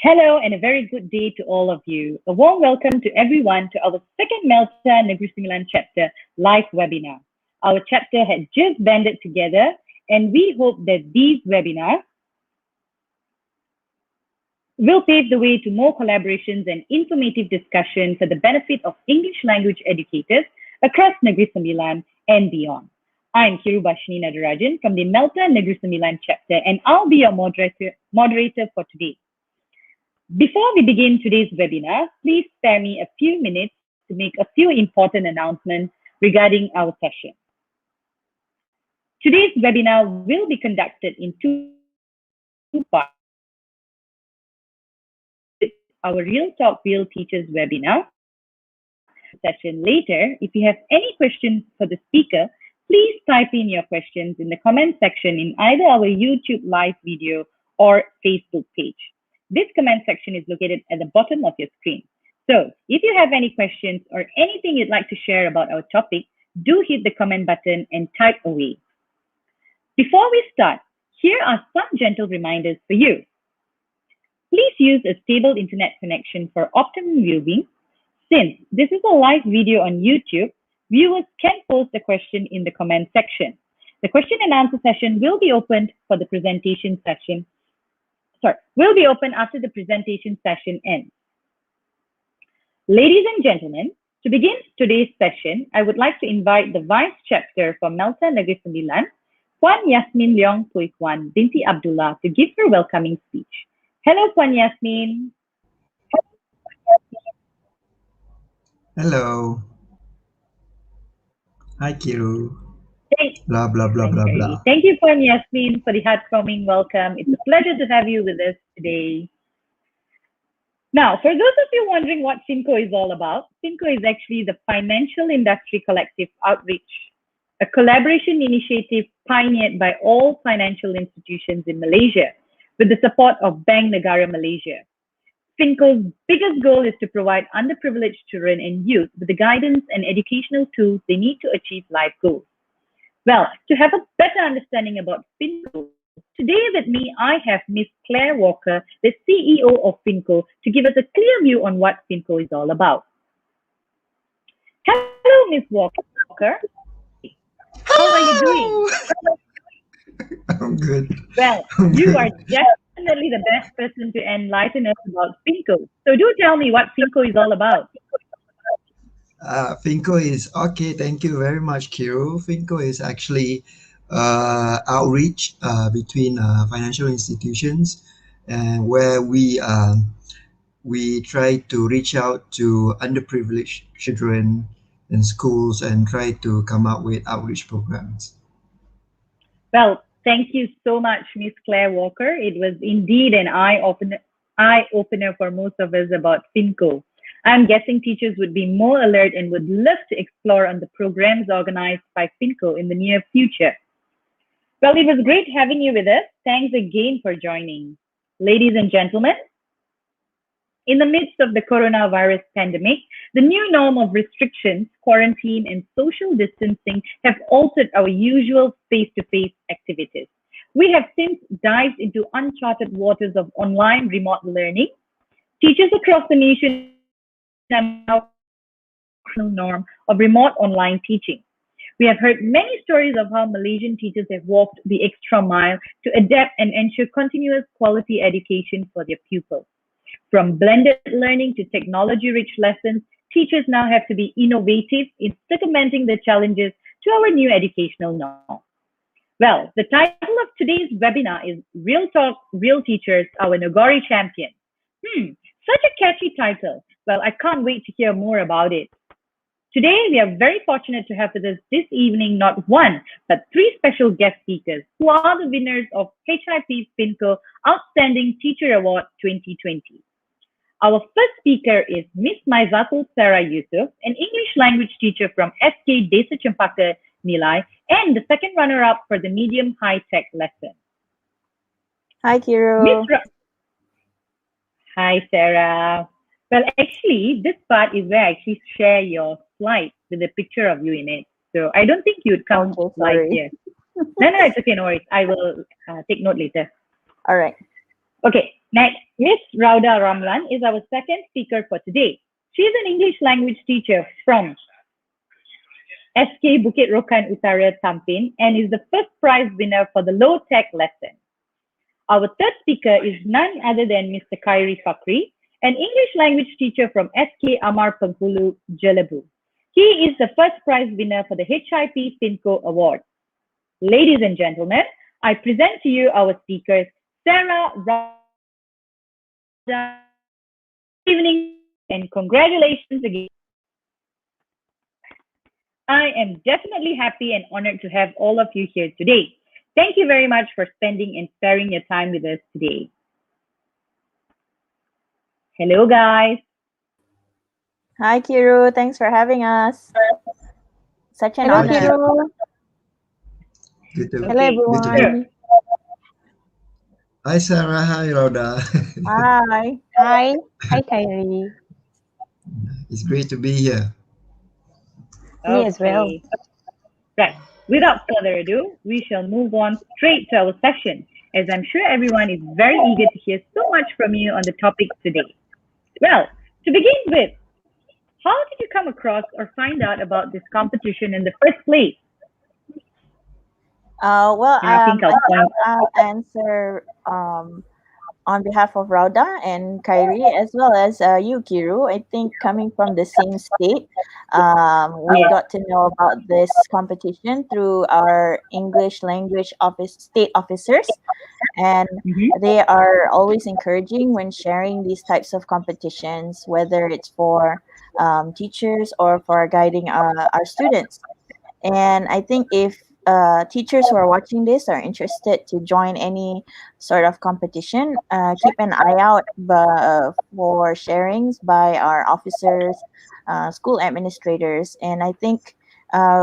Hello and a very good day to all of you. A warm welcome to everyone to our second Melta Negeri Sembilan chapter live webinar. Our chapter had just banded together and we hope that these webinars will pave the way to more collaborations and informative discussion for the benefit of English language educators across Negeri Sembilan and beyond. I'm Kiru Bashni Nadarajan from the Melta Negeri Sembilan chapter and I'll be your moderator for today. Before we begin today's webinar, please spare me a few minutes to make a few important announcements regarding our session. Today's webinar will be conducted in two parts. Our Real Talk Real Teachers webinar session later. If you have any questions for the speaker, please type in your questions in the comment section in either our YouTube live video or Facebook page. This comment section is located at the bottom of your screen. So if you have any questions or anything you'd like to share about our topic, do hit the comment button and type away. Before we start, here are some gentle reminders for you. Please use a stable internet connection for optimum viewing. Since this is a live video on YouTube, viewers can post a question in the comment section. The question and answer session will be opened for the presentation session. Will be open after the presentation session ends. Ladies and gentlemen, to begin today's session, I would like to invite the Vice Chapter for Melta Negeri Sembilan, Puan Yasmin Leong Pui Kwan binti Abdullah, to give her welcoming speech. Hello, Puan Yasmin. Hello. Hi, Kiru. Blah, blah, blah, blah, blah. Thank you, Puan Yasmin, for the heartwarming welcome. It's a pleasure to have you with us today. Now, for those of you wondering what FINCO is all about, FINCO is actually the Financial Industry Collective Outreach, a collaboration initiative pioneered by all financial institutions in Malaysia with the support of Bank Negara Malaysia. FINCO's biggest goal is to provide underprivileged children and youth with the guidance and educational tools they need to achieve life goals. Well, to have a better understanding about FINCO, today with me, I have Ms. Claire Walker, the CEO of FINCO, to give us a clear view on what FINCO is all about. Hello, Ms. Walker. How are you doing? I'm good. Well, you are definitely the best person to enlighten us about FINCO. So do tell me what FINCO is all about. FINCO is, okay, thank you very much, Kiru. FINCO is actually outreach between financial institutions and where we try to reach out to underprivileged children in schools and try to come up with outreach programs. Well, thank you so much, Ms. Claire Walker. It was indeed an eye-opener for most of us about FINCO. I'm guessing teachers would be more alert and would love to explore on the programs organized by FINCO in the near future. Well, it was great having you with us. Thanks again for joining. Ladies and gentlemen, in the midst of the coronavirus pandemic, the new norm of restrictions, quarantine, and social distancing have altered our usual face-to-face activities. We have since dived into uncharted waters of online remote learning. Teachers across the nation are now norm of remote online teaching. We have heard many stories of how Malaysian teachers have walked the extra mile to adapt and ensure continuous quality education for their pupils. From blended learning to technology-rich lessons, teachers now have to be innovative in circumventing the challenges to our new educational norm. Well, the title of today's webinar is Real Talk, Real Teachers, Our Negeri Champion. Such a catchy title. Well, I can't wait to hear more about it. Today, we are very fortunate to have with us this evening not one, but three special guest speakers who are the winners of HIP FINCO Outstanding Teacher Award 2020. Our first speaker is Miss Maizatul Sarah Yusuf, an English language teacher from SK Desa Cempaka Nilai, and the second runner-up for the medium high-tech lesson. Hi, Kiru. Hi, Sarah. Well, actually, this part is where I actually share your slide with a picture of you in it. So I don't think you would come live here. No, it's okay, no worries. I will take note later. All right. Okay. Next, Miss Rauda Ramlan is our second speaker for today. She is an English language teacher from SK Bukit Rokan Utara Tampin and is the first prize winner for the low tech lesson. Our third speaker is none other than Mr. Khairi Fakri, an English language teacher from SK Amar Penghulu, Jelebu. He is the first prize winner for the HIP FinCo Award. Ladies and gentlemen, I present to you our speakers, Sarah, Rauda. Good evening and congratulations again. I am definitely happy and honored to have all of you here today. Thank you very much for spending and sparing your time with us today. Hello, guys. Hi, Kiru. Thanks for having us. Such an Hello, honor. Kiru. Good to, Hello, good to everyone. be here. Hi, Sarah. Hi, Rhoda. Hi. Hi. Hi, Khairi. It's great to be here. Me as well. Right. Without further ado, we shall move on straight to our session, as I'm sure everyone is very eager to hear so much from you on the topic today. Well, to begin with, how did you come across or find out about this competition in the first place? Well, And I think I'll answer on behalf of Rauda and Khairi, as well as you, Kiru. I think coming from the same state, we got to know about this competition through our English language state officers, and they are always encouraging when sharing these types of competitions, whether it's for teachers or for guiding our students. And I think if teachers who are watching this are interested to join any sort of competition, keep an eye out for sharings by our officers, school administrators, and I think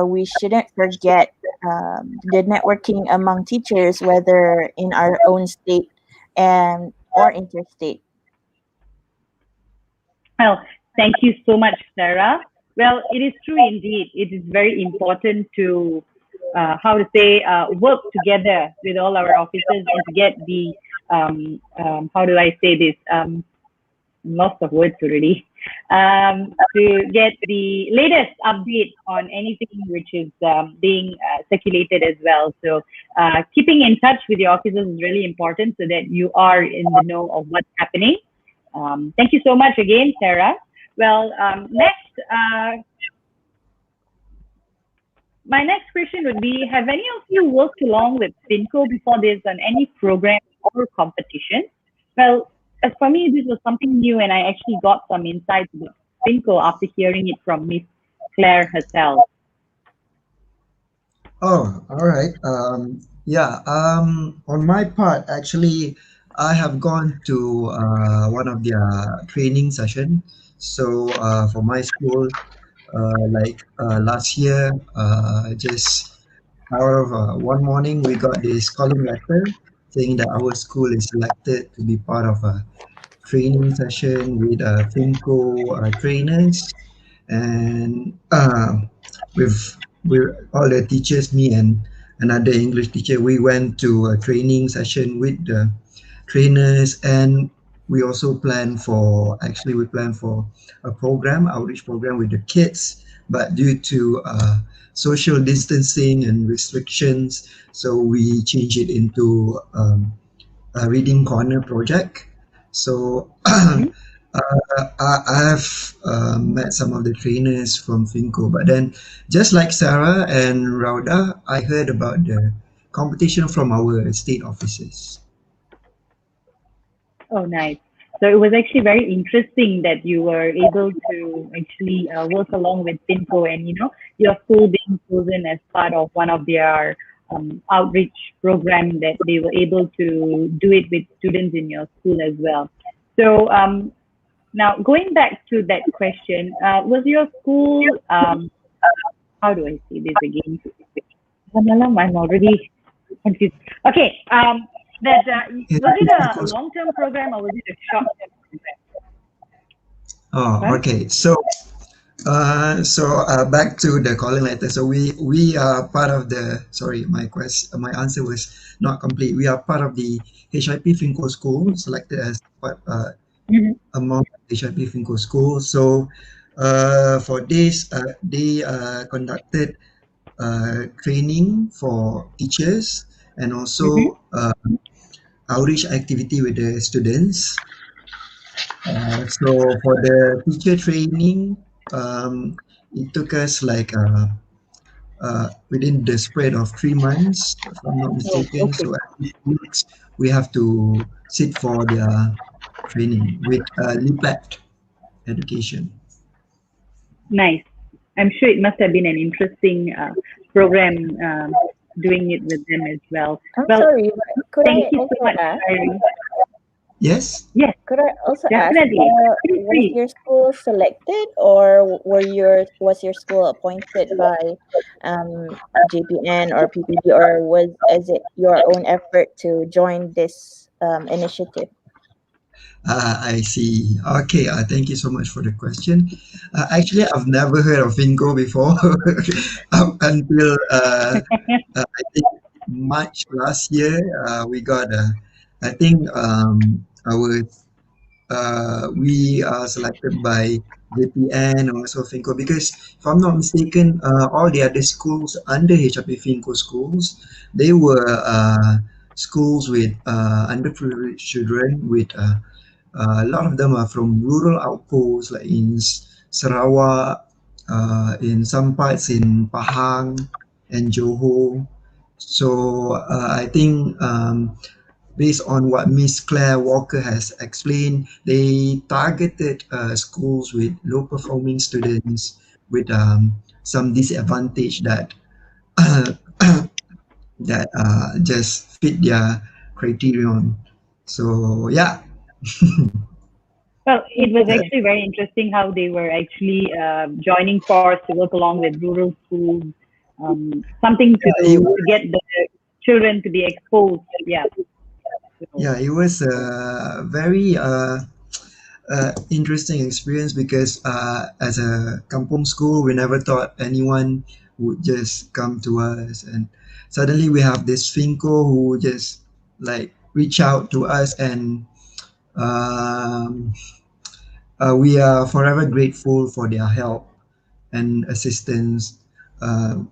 we shouldn't forget the networking among teachers, whether in our own state and or interstate. Well, thank you so much, Sarah. Well, it is true indeed. It is very important to, work together with all our officers and to get the, how do I say this? Lots of words already. To get the latest update on anything which is being circulated as well. So keeping in touch with your officers is really important so that you are in the know of what's happening. Thank you so much again, Sarah. Well, next, my next question would be, have any of you worked along with FinCo before this on any program or competition? Well, as for me, this was something new and I actually got some insights about FinCo after hearing it from Miss Claire herself. Oh, all right. On my part, actually, I have gone to one of their training session. So for my school, last year, just out of one morning, we got this calling letter saying that our school is selected to be part of a training session with FinCo trainers, and with all the teachers, me and another English teacher, we went to a training session with the trainers, and we also plan for a program, outreach program with the kids, but due to social distancing and restrictions, so we changed it into a reading corner project. So I've met some of the trainers from FinCo, but then just like Sarah and Rauda, I heard about the competition from our state offices. Oh, nice. So it was actually very interesting that you were able to actually work along with FinCo and, your school being chosen as part of one of their outreach program that they were able to do it with students in your school as well. So now going back to that question, was your school, how do I say this again? I'm already confused. Okay, was it a long-term program or was it a short-term program? Oh, okay. So Back to the calling letter. So we are part of the. Sorry, my answer was not complete. We are part of the HIP Finco School, selected as part Mhm. among HIP Finco School. So for this, they conducted training for teachers and Mhm. also outreach activity with the students. So for the teacher training, it took us like within the spread of 3 months, if I'm not Oh, mistaken. okay. So every 2 weeks we have to sit for their training with LIPLAT education. Nice. I'm sure it must have been an interesting program doing it with them as well. I'm Well, sorry, but could thank I you so also much, ask? Irene. Yes. Yes, Could I also ask, definitely. Feel was free. your school selected, or was your school appointed by JPN or PPD, or was is it your own effort to join this initiative? I see. Okay, thank you so much for the question. Actually, I've never heard of Finco before up until I think March last year. We got I think we are selected by JPN or also Finco because if I'm not mistaken, all the other schools under HRP Finco schools, they were schools with underprivileged children with a lot of them are from rural outposts like in Sarawak, in some parts in Pahang and Johor. So I think based on what Miss Claire Walker has explained, they targeted schools with low performing students with some disadvantage that that just fit their criterion. So yeah. Well, it was That, actually very interesting how they were actually joining force to work along with rural schools, something it to get the children to be exposed. Yeah. So, Yeah, it was a very interesting experience because as a kampong school, we never thought anyone would just come to us, and suddenly we have this Finco who just like reach out to us, and um, we are forever grateful for their help and assistance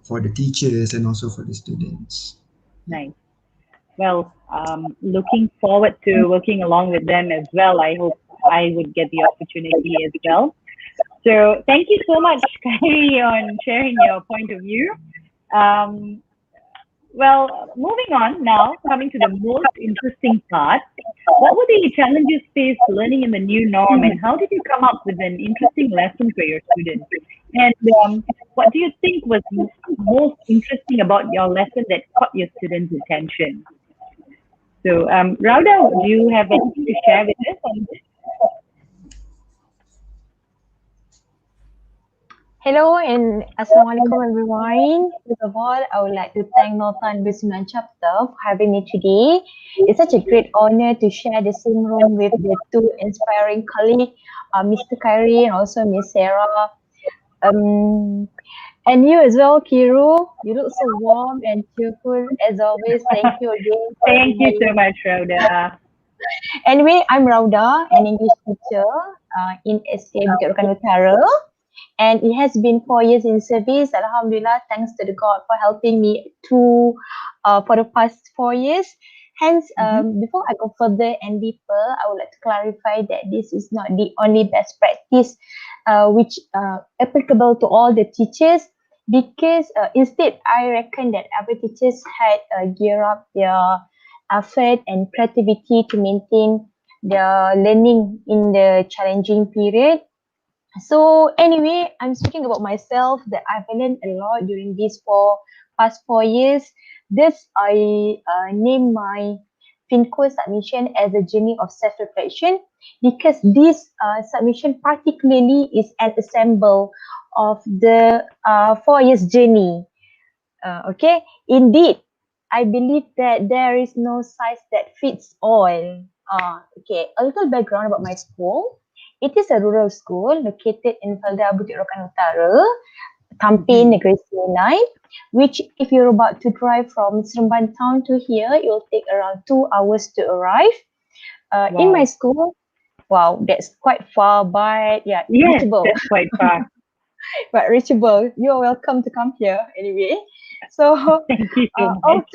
for the teachers and also for the students. Yeah. nice. Well, looking forward to working along with them as well. I hope I would get the opportunity as well. So thank you so much, Kyrie, on sharing your point of view. Um, well, moving on now, coming to the most interesting part. What were the challenges faced learning in the new norm, and how did you come up with an interesting lesson for your students? And what do you think was most interesting about your lesson that caught your students' attention? So, Rauda, do you have anything to share with us on this? Hello and Assalamualaikum everyone. First of all, I would like to thank Northern Business Chapter for having me today. It's such a great honor to share the same room with the two inspiring colleagues, Mr. Kyrie and also Miss Sarah. Um, and you as well, Kiru. You look so warm and cheerful as always. Thank you again for Thank having you me. so much, Rauda. Anyway, I'm Rauda, an English teacher in SK Bukit Rokan Utara. And it has been 4 years in service. Alhamdulillah, thanks to the God for helping me to for the past 4 years. Hence, Mm-hmm. before I go further and deeper, I would like to clarify that this is not the only best practice which applicable to all the teachers, because instead I reckon that every teachers had gear up their effort and creativity to maintain their learning in the challenging period. So anyway, I'm speaking about myself that I've learned a lot during these past 4 years. This I name my FinCo submission as a journey of self-reflection, because this submission particularly is an assemble of the 4 years journey. Okay, indeed, I believe that there is no size that fits all. Okay, a little background about my school. It is a rural school located in Felda Bukit Rokan Utara, Tampin, Negeri Sembilan, which if you're about to drive from Seremban town to here, it will take around 2 hours to arrive. In my Wow. school, wow, that's quite far, but yeah, Yes, reachable. that's quite far. But reachable. You're welcome to come here anyway. So Thank you so much.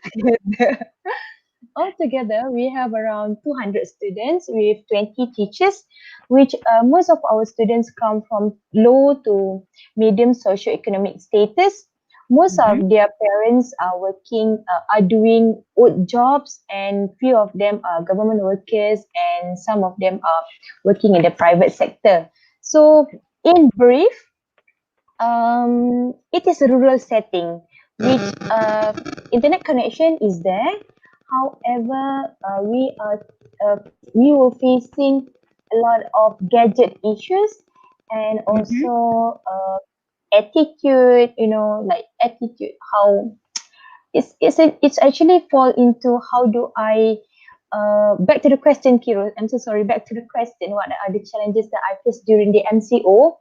altogether, we have around 200 students with 20 teachers, which most of our students come from low to medium socioeconomic status. Most Mhm. of their parents are working, are doing odd jobs, and few of them are government workers, and some of them are working in the private sector. So, in brief, it is a rural setting, which internet connection is there. However, uh, we were facing a lot of gadget issues and Mhm. also attitude. Like attitude. How it's actually fall into how do I back to the question, Kiro. I'm so sorry. Back to the question. What are the challenges that I faced during the MCO?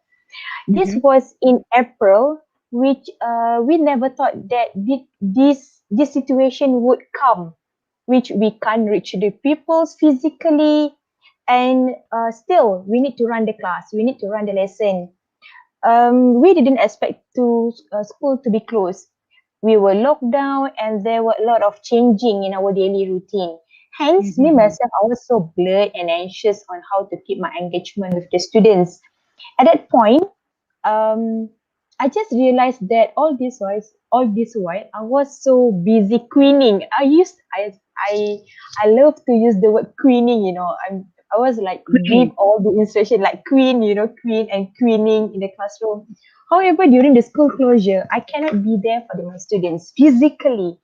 This Mhm. was in April, which we never thought that this situation would come, which we can't reach the peoples physically, and still we need to run the class, we need to run the lesson. We didn't expect to school to be closed. We were locked down, and there were a lot of changing in our daily routine. Hence, me Mhm. myself, I was so blurred and anxious on how to keep my engagement with the students. At that point, um, I just realized that all this while, I was so busy queening. I love to use the word queening. I was like give Queen. all the instruction like queen, queen and queening in the classroom. However, during the school closure, I cannot be there for my students physically.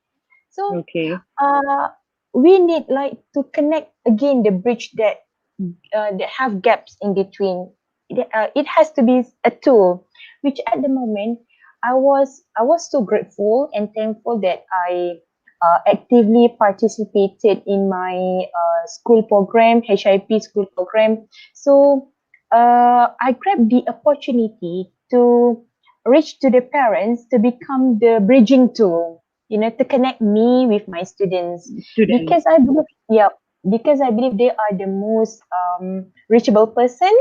So Okay. uh, we need like to connect again the bridge that have gaps in between. It has to be a tool, which at the moment I was so grateful and thankful that I actively participated in my school program, HIP school program. So I grabbed the opportunity to reach to the parents to become the bridging tool, to connect me with my students, Students. because I believe, yeah, because I believe they are the most reachable person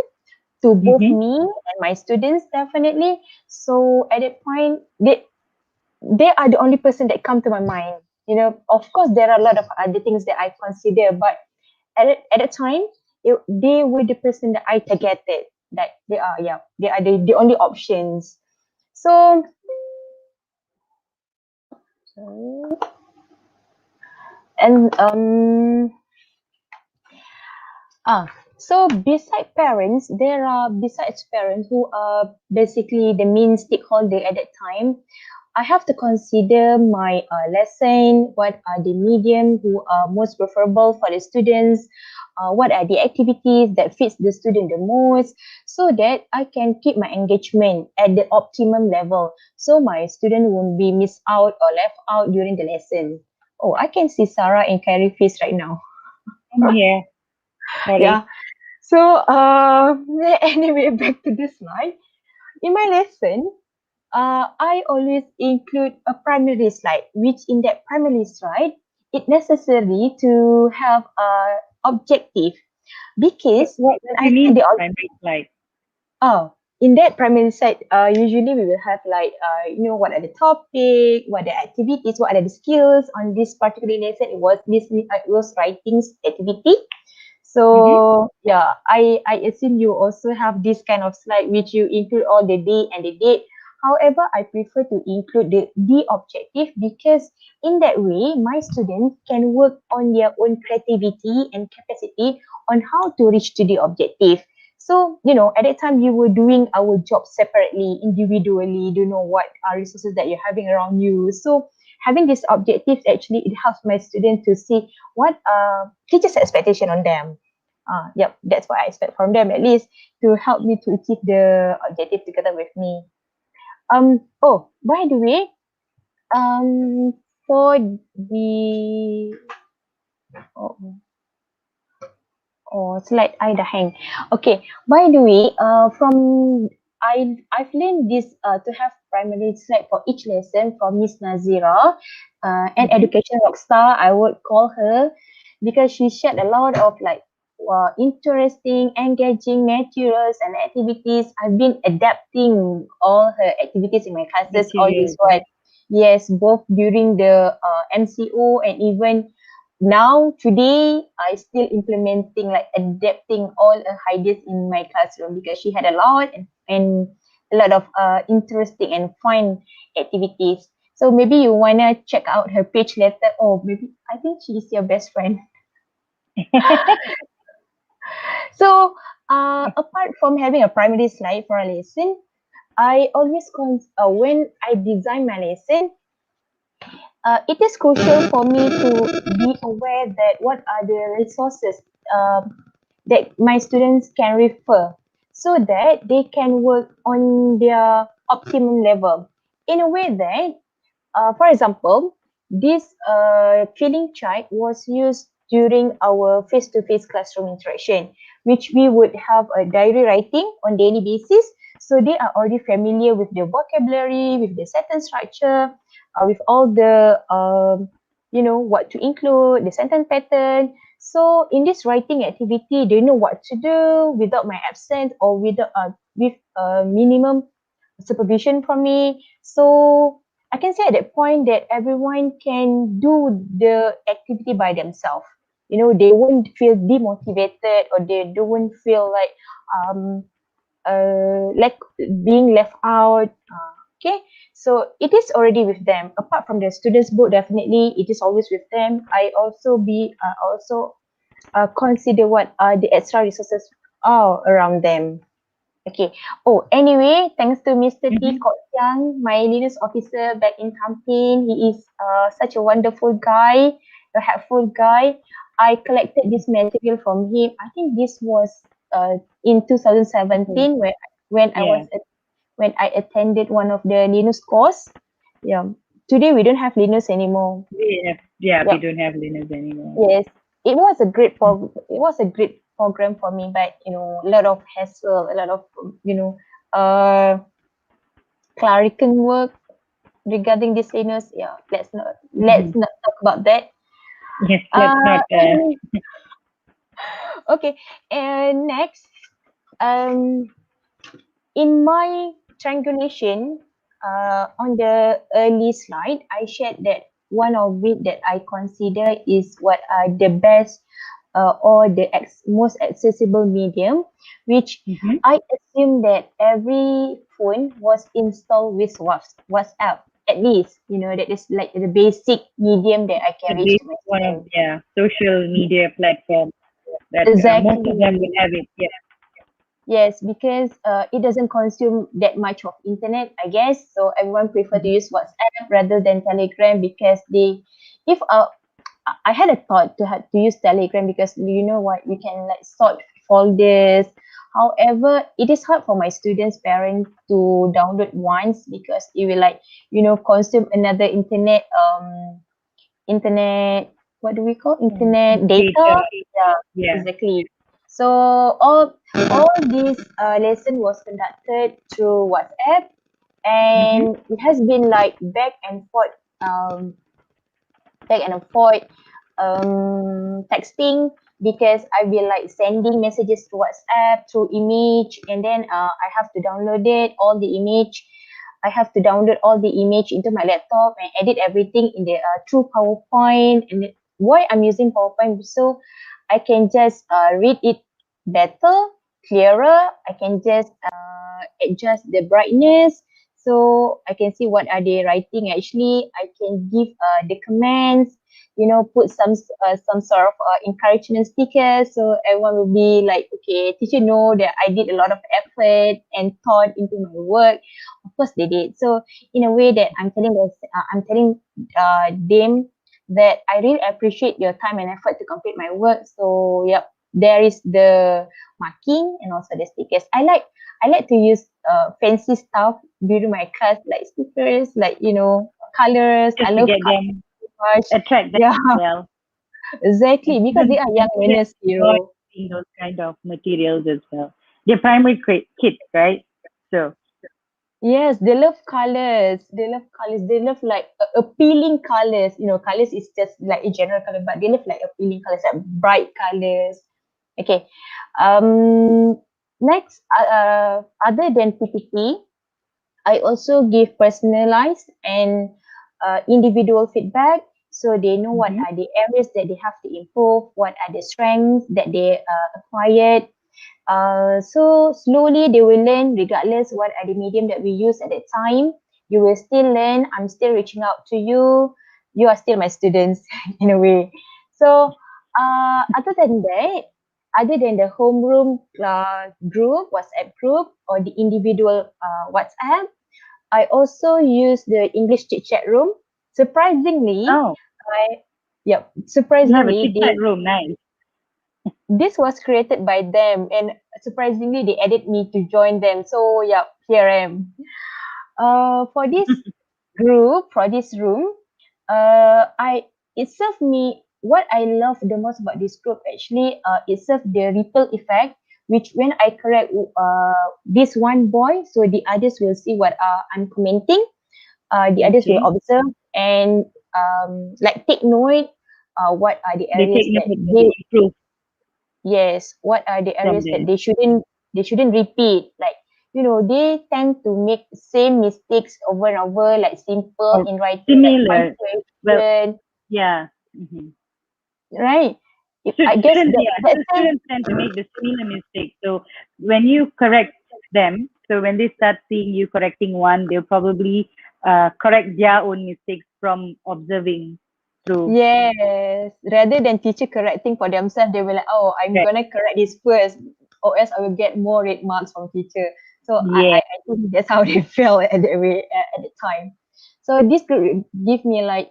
to both Mhm. me and my students, definitely. So at that point, they are the only person that come to my mind. Of course, there are a lot of other things that I consider, but at that time, they were the person that I targeted. That they are the only options. So, and Ah, so besides parents who are basically the main stakeholder at that time, I have to consider my lesson, what are the medium who are most preferable for the students, what are the activities that fits the student the most, so that I can keep my engagement at the optimum level, so my student won't be missed out or left out during the lesson. Oh, I can see Sarah and Carrie face right now. I'm here. Yeah. Sorry. So, anyway, back to this slide. In my lesson, I always include a primary slide, which in that primary slide, it's necessary to have a objective, because What when do I you say mean the by primary slide? oh, in that primary slide, usually we will have like, what are the topic, what are the activities, what are the skills on this particular lesson. It was writing activity. Mhm. So yeah, I assume you also have this kind of slide which you include all the day and the date. However, I prefer to include the objective, because in that way, my students can work on their own creativity and capacity on how to reach to the objective. So, at that time, you were doing our job separately, individually, you know what are resources that you're having around you. So, having this objective, actually, it helps my students to see what teachers' expectation on them. Yep, that's what I expect from them, at least to help me to achieve the objective together with me. Oh, by the way, um, for the oh, Oh, slight eye dah hang. Okay. By the way, I've learned this to have primary slide for each lesson from Miss Nazira, an Mhm. education rockstar. I would call her because she shared a lot of like interesting, engaging materials and activities. I've been adapting all her activities in my classes all this Materials. while. Yes, both during the MCO and even now today I still implementing like adapting all her ideas in my classroom because she had a lot and a lot of interesting and fun activities. So maybe you wanna check out her page later. Oh, maybe I think she is your best friend. So apart from having a primary slide for a lesson, I always when I design my lesson, it is crucial for me to be aware that what are the resources that my students can refer so that they can work on their optimum level in a way that for example, this feeling chart was used during our face-to-face classroom interaction, which we would have a diary writing on daily basis. So they are already familiar with the vocabulary, with the sentence structure, with all the what to include, the sentence pattern. So in this writing activity, they know what to do without my absence or with minimum supervision from me. So I can say at that point that everyone can do the activity by themselves. You know, they won't feel demotivated or they don't feel like being left out. Okay, so it is already with them. Apart from the students' book, definitely it is always with them. I also consider what are the extra resources are around them. Okay. Oh, anyway, thanks to Mr. T. Mhm. Kok Siang, my Linux officer back in Tampin. He is such a wonderful guy, a helpful guy. I collected this material from him. I think this was in Okay. 2017 when I Yeah. when I attended one of the Linux course. Yeah. Today we don't have Linux anymore. Yeah, we Yeah. don't have Linux anymore. Yes, it was a great program for me, but you know, a lot of hassle, a lot of you know, uh, clerical work regarding this Linux. Yeah, let's Mhm. not talk about that. Yes, let's Uh, not. okay, and next, um, in my triangulation, on the early slide, I shared that one of it that I consider is what are the best or the most accessible medium, which Mhm. I assume that every phone was installed with WhatsApp. At least, you know, that is like the basic medium that I The can reach basic to my one of, students. yeah, social media platform that most of them would Exactly. have it. Yeah. Yes, because it doesn't consume that much of internet, I guess. So everyone prefer to Mhm. use WhatsApp rather than Telegram because if I had a thought to have to use Telegram because you know what, we can like sort folders. However, it is hard for my students' parents to download once because it will like consume another internet, what do we call internet Data. data? Yeah, Yeah. exactly. So all this lesson was conducted through WhatsApp, Mhm. and it has been like back and forth texting because I've been like sending messages to WhatsApp through image, and then I have to download it all the image. I have to download all the image into my laptop and edit everything in the through PowerPoint. And why I'm using PowerPoint, so I can just read it better, clearer. I can just adjust the brightness so I can see what are they writing. Actually, I can give the comments, put some sort of encouragement stickers, so everyone will be like, okay, teacher know that I did a lot of effort and thought into my work. Of course they did. So in a way that I'm telling them that I really appreciate your time and effort to complete my work. So yep, there is the marking and also the stickers. I like to use fancy stuff during my class, like stickers, like colors. I Just to love get colors them, so much. attract them Yeah, as well. exactly, because they Students, are young students learners, enjoy, seeing those kind of materials as well. They're primary kids, right? So, Yes, they love colors. They love colors. They love like appealing colors. You know, colors is just like a general color, but they love like appealing colors, like bright colors. Okay. Next, other than PPT, I also give personalized and individual feedback, so they know what mhm. are the areas that they have to improve, what are the strengths that they acquired. So slowly they will learn regardless what are the medium that we use at that time. You will still learn. I'm still reaching out to you. You are still my students in a way. So other than that, other than the homeroom group, WhatsApp group, or the individual WhatsApp, I also use the English chit chat room. Surprisingly, Oh, I yep, you have a surprisingly chit chat room. Nice. this was created by them, and surprisingly they added me to join them. So yeah, here I am. For this group, for this room, I it served me what I love the most about this group actually. It served the ripple effect, which when I correct this one boy, so the others will see what I'm commenting. The others will Okay. observe and like take note. What are the They areas take that note and they they improve Yes, what are the from areas that there. they shouldn't repeat? Like, they tend to make same mistakes over and over, like simple Or in writing, like similar. Well, punctuation, yeah. hmm right? Should I guess students, that yeah, that's so time. students tend to make the similar mistakes. So when you correct them, so when they start seeing you correcting one, they'll probably correct their own mistakes from observing through. Yes, rather than teacher correcting for themselves, they will like, oh, I'm Correct. gonna correct this first, or else I will get more red marks from teacher. So Yeah. I think that's how they felt at the way at the time. So this could give me like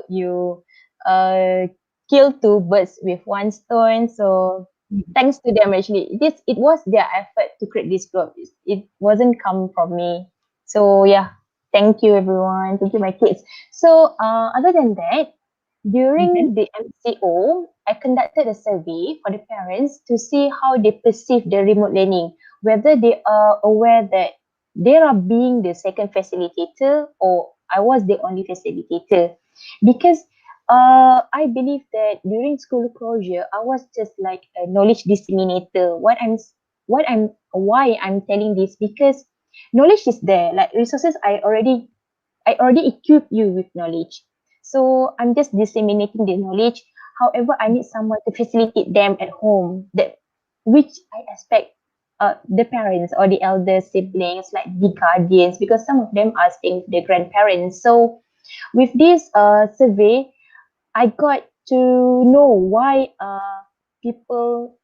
you uh kill two birds with one stone. So Mhm. thanks to them actually, it was their effort to create this group. It wasn't come from me. So yeah, thank you everyone. Thank you my kids. So other than that, Mhm. during the MCO, I conducted a survey for the parents to see how they perceive the remote learning, whether they are aware that they are being the second facilitator or I was the only facilitator. Because I believe that during school closure, I was just like a knowledge disseminator. Why I'm telling this, because knowledge is there, like resources I already equip you with knowledge. So I'm just disseminating the knowledge. However, I need someone to facilitate them at home, that which I expect the parents or the elder siblings, like the guardians, because some of them are staying with their grandparents. So with this survey, I got to know people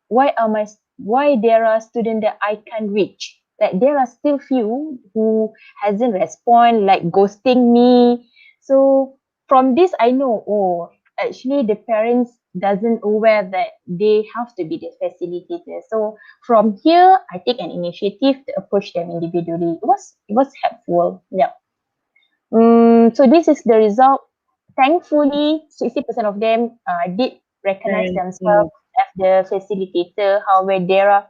why there are students that I can't reach. Like there are still few who hasn't respond, like ghosting me. So from this I know, oh, actually the parents doesn't aware that they have to be the facilitator. So from here I take an initiative to approach them individually. It was helpful. Yeah. So this is the result. Thankfully, 60% of them did recognize Very themselves good. as the facilitator. However, there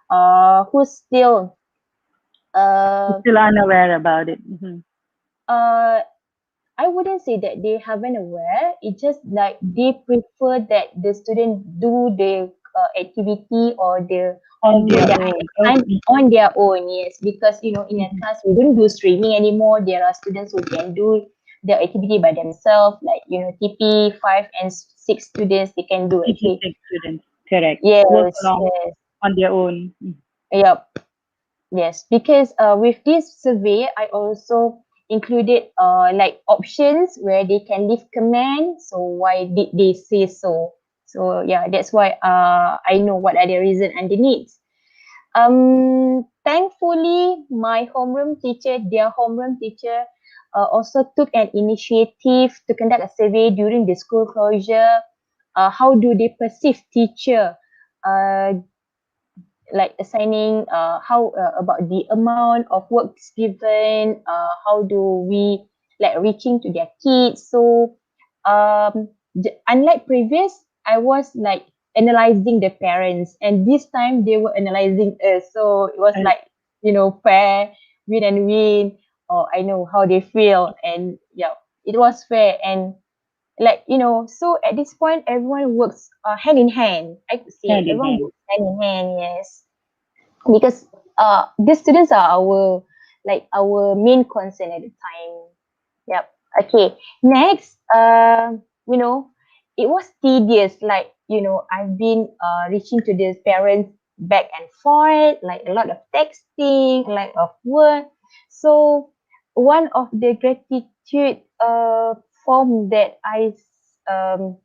are who still You're uh, still unaware about it. uh, I wouldn't say that they haven't aware. It's just like they prefer that the student do the activity or the On homework their that I own. assign Okay. on their own. Yes, because in a Mhm. class we don't do streaming anymore. There are students who can do the activity by themselves, like TP 5 and 6 students they can do actually. CP6 students. Correct. Work Yes, along yes, on their own. yep. Yes, because with this survey, I also included like options where they can leave comment. So why did they say so? So yeah, that's why I know what are the reason underneath. Thankfully, my homeroom teacher, their homeroom teacher, also took an initiative to conduct a survey during the school closure. How do they perceive teacher? Uh, like assigning how about the amount of works given, how do we like reaching to their kids. So unlike previous, I was like analyzing the parents, and this time they were analyzing us. So it was Uh, like, fair, win and win, or I know how they feel, and yeah, it was fair. And like, so at this point everyone works hand in hand, I could say hand in everyone hand. works hand in hand, yes, because the students are our main concern at the time. Yep. Okay. Next, you know, it was tedious. Like, I've been reaching to the parents back and forth, like a lot of texting, a lot of work. So one of the gratitude form that I um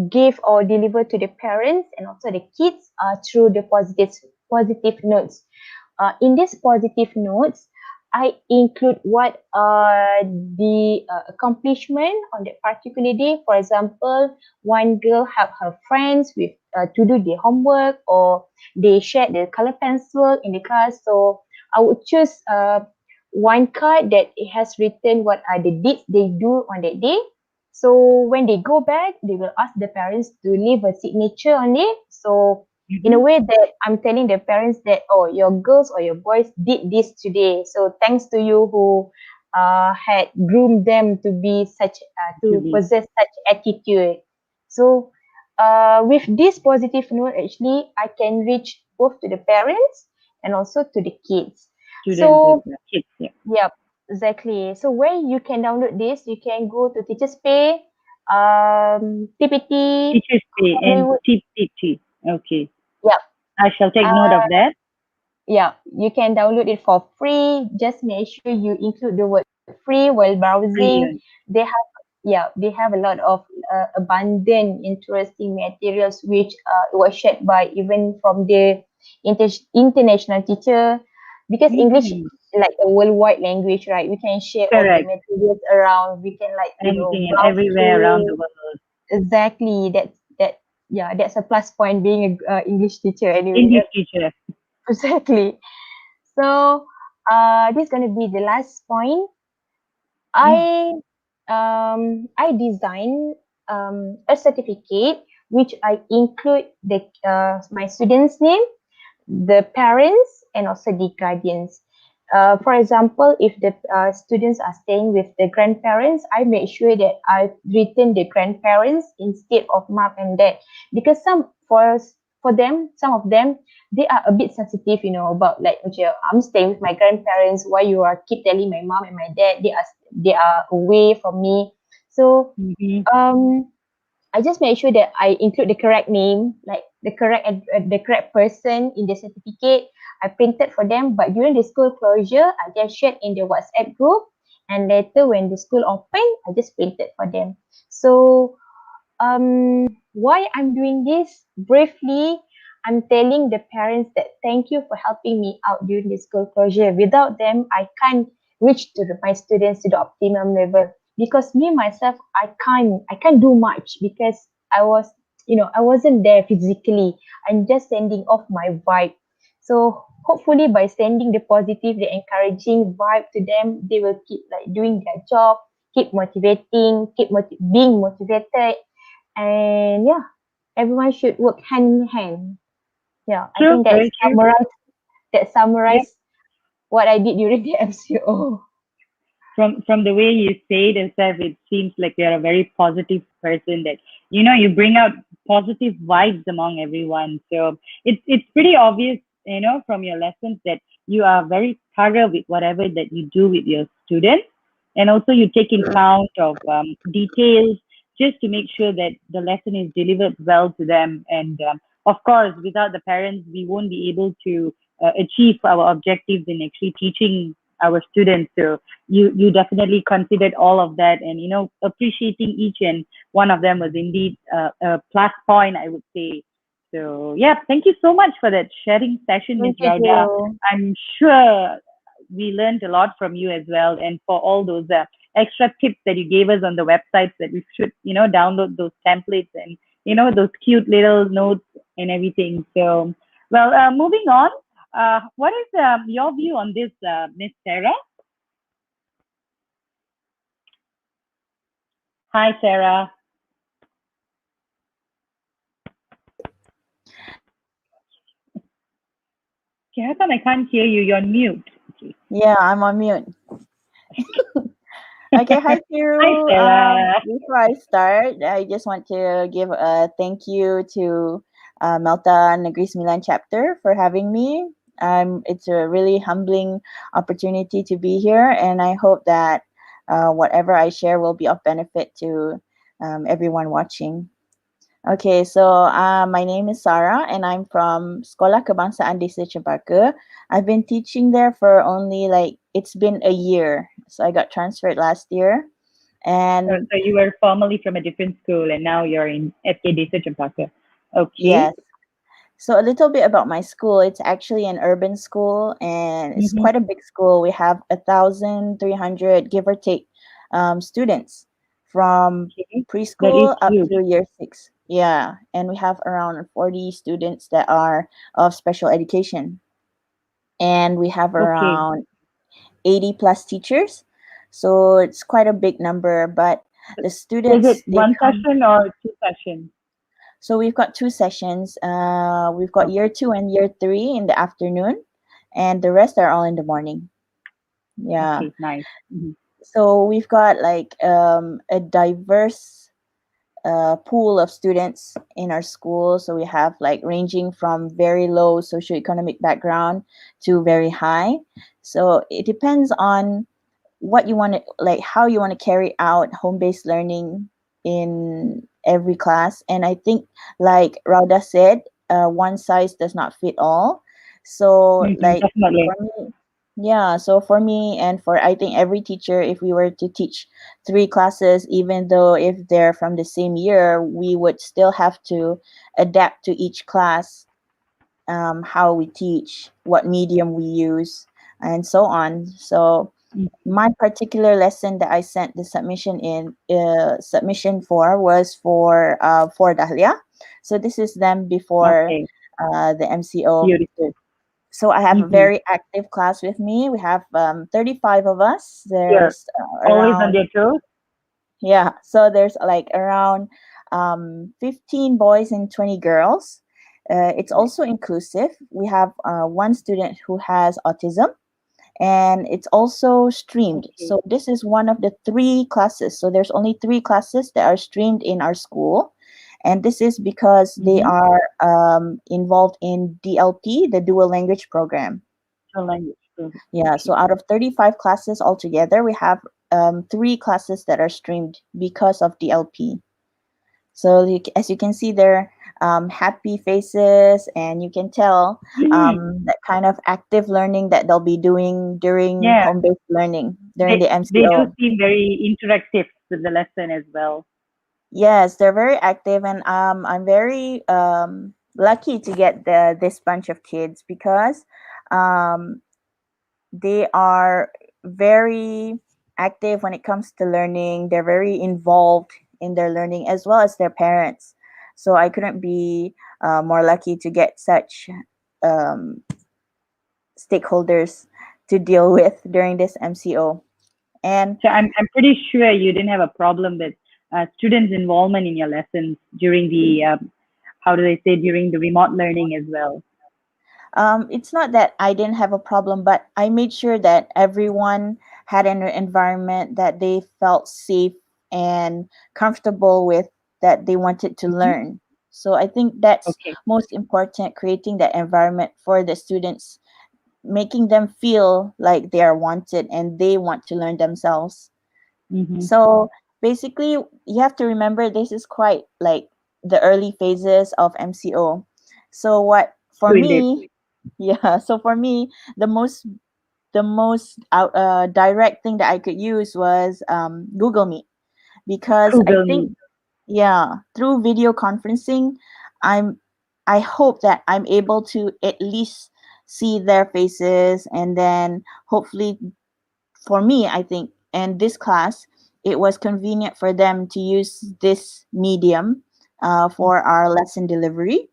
give or deliver to the parents and also the kids through the positive notes. In these positive notes, I include what are the accomplishment on that particular day. For example, one girl helped her friends with to do their homework, or they shared the color pencil in the class. So I would choose one card that it has written what are the deeds they do on that day. So when they go back, they will ask the parents to leave a signature on it. So in a Mhm. way that I'm telling the parents that, oh, your girls or your boys did this today. So thanks to you who had groomed them to be To to be possess such attitude. So with this positive note, actually, I can reach both to the parents and also to the kids. students as So well, kids. Yeah. yep, exactly. So where you can download this, you can go to Teachers Pay, TPT, Teachers pay and Hollywood. TPT. Okay. Yep. I shall take note of that. Yeah, you can download it for free. Just make sure you include the word free while browsing. Brilliant. They have a lot of abundant, interesting materials which was shared by even from the international teacher, because English Mhm. is like a worldwide language, right? We can share all the Correct. materials around. We can Anything and browse everywhere around the through. world. Exactly. That's a plus point being a English teacher anyway. English teacher. Exactly. So, this is gonna be the last point. Mm. I designed a certificate which I include the my students' name, the parents, and also the guardians. For example, if the students are staying with the grandparents, I make sure that I've written the grandparents instead of mom and dad, because for them, some of them, they are a bit sensitive, about like, okay, I'm staying with my grandparents. Why you are keep telling my mom and my dad they are away from me? So Mhm. um I just make sure that I include the correct name, like the correct person in the certificate. I printed for them, but during the school closure, I just shared in the WhatsApp group, and later when the school opened, I just printed for them. So why I'm doing this briefly, I'm telling the parents that thank you for helping me out during the school closure. Without them, I can't reach to my students to the optimum level, because me myself, I can't do much because I wasn't there physically. I'm just sending off my vibe. So hopefully by sending the positive, the encouraging vibe to them, they will keep like doing their job, keep motivating, being motivated, and yeah, everyone should work hand in hand. Yeah, I True. think Very true. that Yeah. summarize what I did during the MCO. From the way you say it itself, it seems like you're a very positive person. That you bring out positive vibes among everyone. So it's pretty obvious, from your lessons that you are very thorough with whatever that you do with your students, and also you take in count of details just to make sure that the lesson is delivered well to them. And of course, without the parents, we won't be able to achieve our objectives in actually teaching our students. So you definitely considered all of that, and appreciating each and one of them was indeed a plus point, I would say. So yeah, thank you so much for that sharing session, Ms. Thank you, Rauda. Kiro. I'm sure we learned a lot from you as well, and for all those extra tips that you gave us on the websites, that we should download those templates, and those cute little notes and everything. So well, moving on, what is your view on this, Miss Sarah? Hi, Sarah. Okay, how come I can't hear you? You're on mute. Okay. Yeah, I'm on mute. Okay, hi Hi, Kiru. Sarah. Before I start, I just want to give a thank you to Melta Negeri Sembilan chapter for having me. It's a really humbling opportunity to be here, and I hope that whatever I share will be of benefit to everyone watching. Okay, so my name is Sarah, and I'm from Sekolah Kebangsaan Desa Cempaka. I've been teaching there for only it's been a year. So I got transferred last year, and So you were formerly from a different school and now you're in FK Desa Cempaka. Okay. yes. So a little bit about my school. It's actually an urban school, and it's Mm-hmm. quite a big school. We have 1,300, give or take, students from Okay. That is preschool up huge. to year 6. Yeah, and we have around 40 students that are of special education, and we have Okay. around 80 plus teachers. So it's quite a big number, but the So is it students they one come. session or two sessions? So we've got 2 sessions. We've got year Okay. 2 and year 3 in the afternoon, and the rest are all in the morning. Yeah. Okay. Nice. Mm-hmm. So we've got a diverse pool of students in our school. So we have ranging from very low socioeconomic background to very high. So it depends on what you want to how you want to carry out home-based learning in every class. And I think, like Rauda said, one size does not fit all. So Mm-hmm. Definitely. for me, yeah, so for me and for I think every teacher, if we were to teach 3 classes, even though if they're from the same year, we would still have to adapt to each class, how we teach, what medium we use, and so on. So Mm-hmm. my particular lesson that I sent the submission for was for Dahlia. So this is them before Okay. the MCO. Beautiful. So I have a Mm-hmm. very active class with me. We have 35 of us. You're There's always on around their toes. yeah. So there's around 15 boys and 20 girls. It's also inclusive. We have one student who has autism, and it's also streamed. Okay. So this is one of the 3 classes. So there's only 3 classes that are streamed in our school, and this is because they Mm-hmm. are involved in DLP, the Dual Language Program. So language. Yeah. Okay. So out of 35 classes altogether, we have 3 classes that are streamed because of DLP. So as you can see, they're happy faces, and you can tell Mm-hmm. that kind of active learning that they'll be doing during Yeah. home-based learning during the They do MCO. seem very interactive with the lesson as well. Yes, they're very active, and I'm very lucky to get this bunch of kids because um, they are very active when it comes to learning. They're very involved in their learning as well as their parents. So I couldn't be more lucky to get such um, stakeholders to deal with during this MCO. And So I'm pretty sure you didn't have a problem with students' involvement in your lessons during the how do they say during the remote learning as well. it's not that I didn't have a problem, but I made sure that everyone had an environment that they felt safe and comfortable with, that they wanted to Mm-hmm. learn. So I think that's Okay. most important, creating that environment for the students, making them feel like they are wanted and they want to learn themselves. Mm-hmm. So basically, you have to remember this is quite the early phases of MCO. So what for True indeed. me, yeah, so for me, the most direct thing that I could use was Google Meet, because I Google think, Meet. yeah, through video conferencing, I'm I hope that I'm able to at least see their faces, and then hopefully, for me, I think, and this class, it was convenient for them to use this medium for our lesson delivery.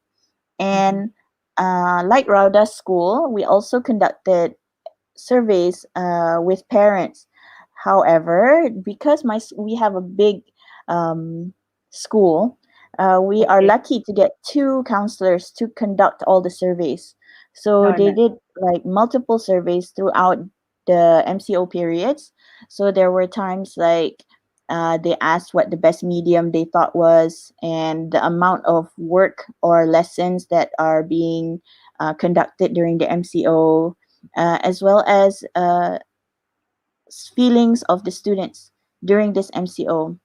Mm-hmm. And like Rauda's school, we also conducted surveys with parents. However, because we have a big um, school, we are Okay. lucky to get 2 counselors to conduct all the surveys. So Oh, they no. did like multiple surveys throughout the MCO periods. So there were times like they asked what the best medium they thought was, and the amount of work or lessons that are being conducted during the MCO, as well as feelings of the students during this MCO.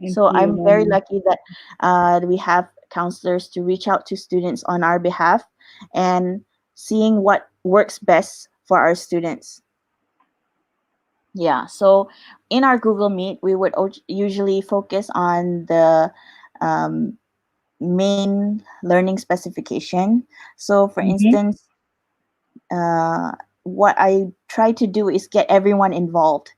So MCO I'm very moment. lucky that we have counselors to reach out to students on our behalf and seeing what works best for our students. Yeah. So in our Google Meet, we would usually focus on the um, main learning specification. So, for Mm-hmm. instance, uh, what I try to do is get everyone involved.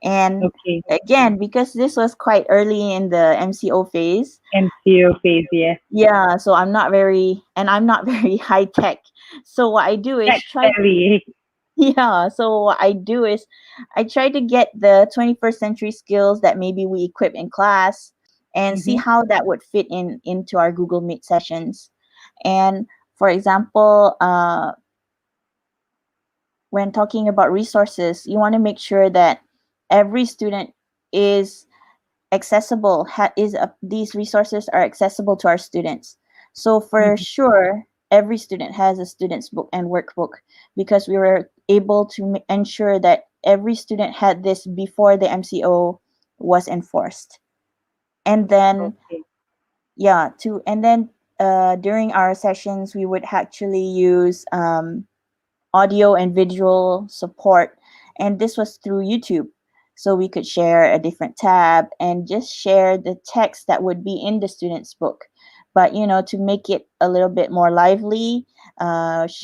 And Okay. again, because this was quite early in the MCO phase, MCO phase, yes. yeah, so I'm not very high tech. So what I do Tech is try savvy. yeah, so what I do is I try to get the 21st century skills that maybe we equip in class and see Mm-hmm. how that would fit into our Google Meet sessions. And for example, when talking about resources, you want to make sure that every student is accessible these resources are accessible to our students. So for Mm-hmm. sure every student has a student's book and workbook, because we were able to ensure that every student had this before the MCO was enforced. And then Okay. yeah to and then during our sessions we would actually use audio and visual support. And this was through YouTube. So we could share a different tab and just share the text that would be in the student's book. But, to make it a little bit more lively,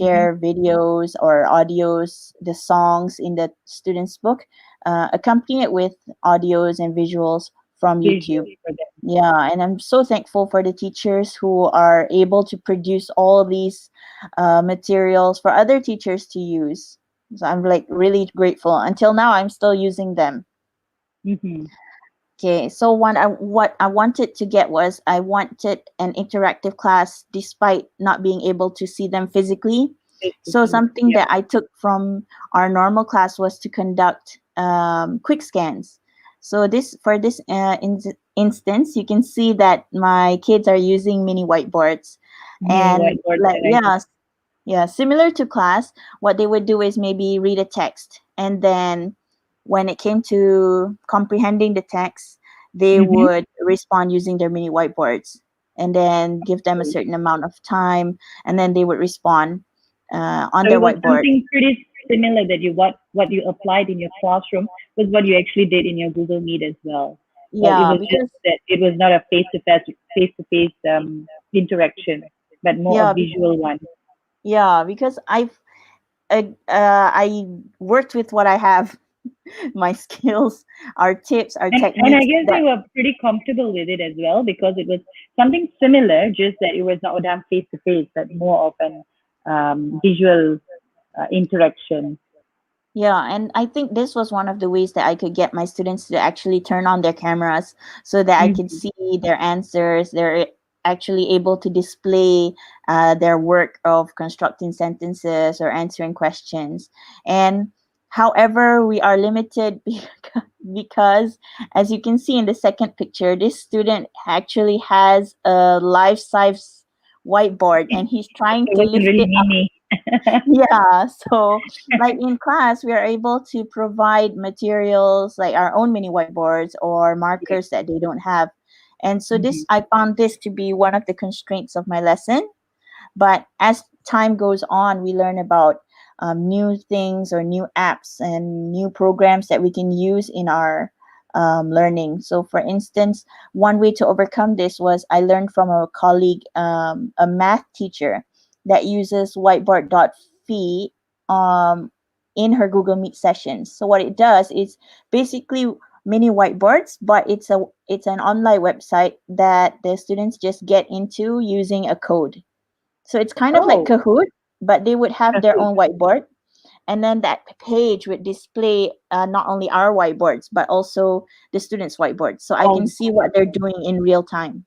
Mm-hmm. share videos or audios, the songs in the student's book, accompany it with audios and visuals from YouTube. Visual for them. Yeah, and I'm so thankful for the teachers who are able to produce all these materials for other teachers to use. So I'm like really grateful. Until now, I'm still using them. Mm-hmm. Okay, so what I wanted to get was I wanted an interactive class despite not being able to see them physically. So Basically, something yeah. that I took from our normal class was to conduct quick scans. So this for this instance, you can see that my kids are using mini whiteboards, Mini and whiteboard like that I do. yeah, similar to class, what they would do is maybe read a text, and then when it came to comprehending the text, they Mm-hmm. would respond using their mini whiteboards, and then give them a certain amount of time, and then they would respond on So their it was whiteboard. something pretty similar that what you applied in your classroom was what you actually did in your Google Meet as well. But it Yeah, was just because that it was not a face to face interaction, but more a yeah, visual one. because I worked with what I have, my skills, our tips, our And I techniques guess they that were pretty comfortable with it as well because it was something similar, just that it was not done face to face, but more of an visual interaction. yeah, and I think this was one of the ways that I could get my students to actually turn on their cameras so that I could Mm-hmm. see their answers. They're actually able to display their work of constructing sentences or answering questions. And however, we are limited because, as you can see in the second picture, this student actually has a life-size whiteboard and he's trying It to wasn't lift really it up. mini. Yeah, so like in class, we are able to provide materials like our own mini whiteboards or Yeah. markers that they don't have. And so Mm-hmm. this, I found this to be one of the constraints of my lesson. But as time goes on, we learn about new things or new apps and new programs that we can use in our learning. So, for instance, one way to overcome this was I learned from a colleague, a math teacher, that uses whiteboard.fi in her Google Meet sessions. So, what it does is basically mini whiteboards, but it's an online website that the students just get into using a code. So it's kind of like Oh, Kahoot, but they would have their Kahoot. own whiteboard. And then that page would display not only our whiteboards, but also the students' whiteboards. So I can Oh, see what they're doing in real time.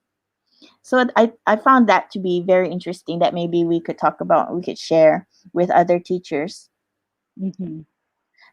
So I found that to be very interesting, that maybe we could talk about, we could share with other teachers. Mm-hmm.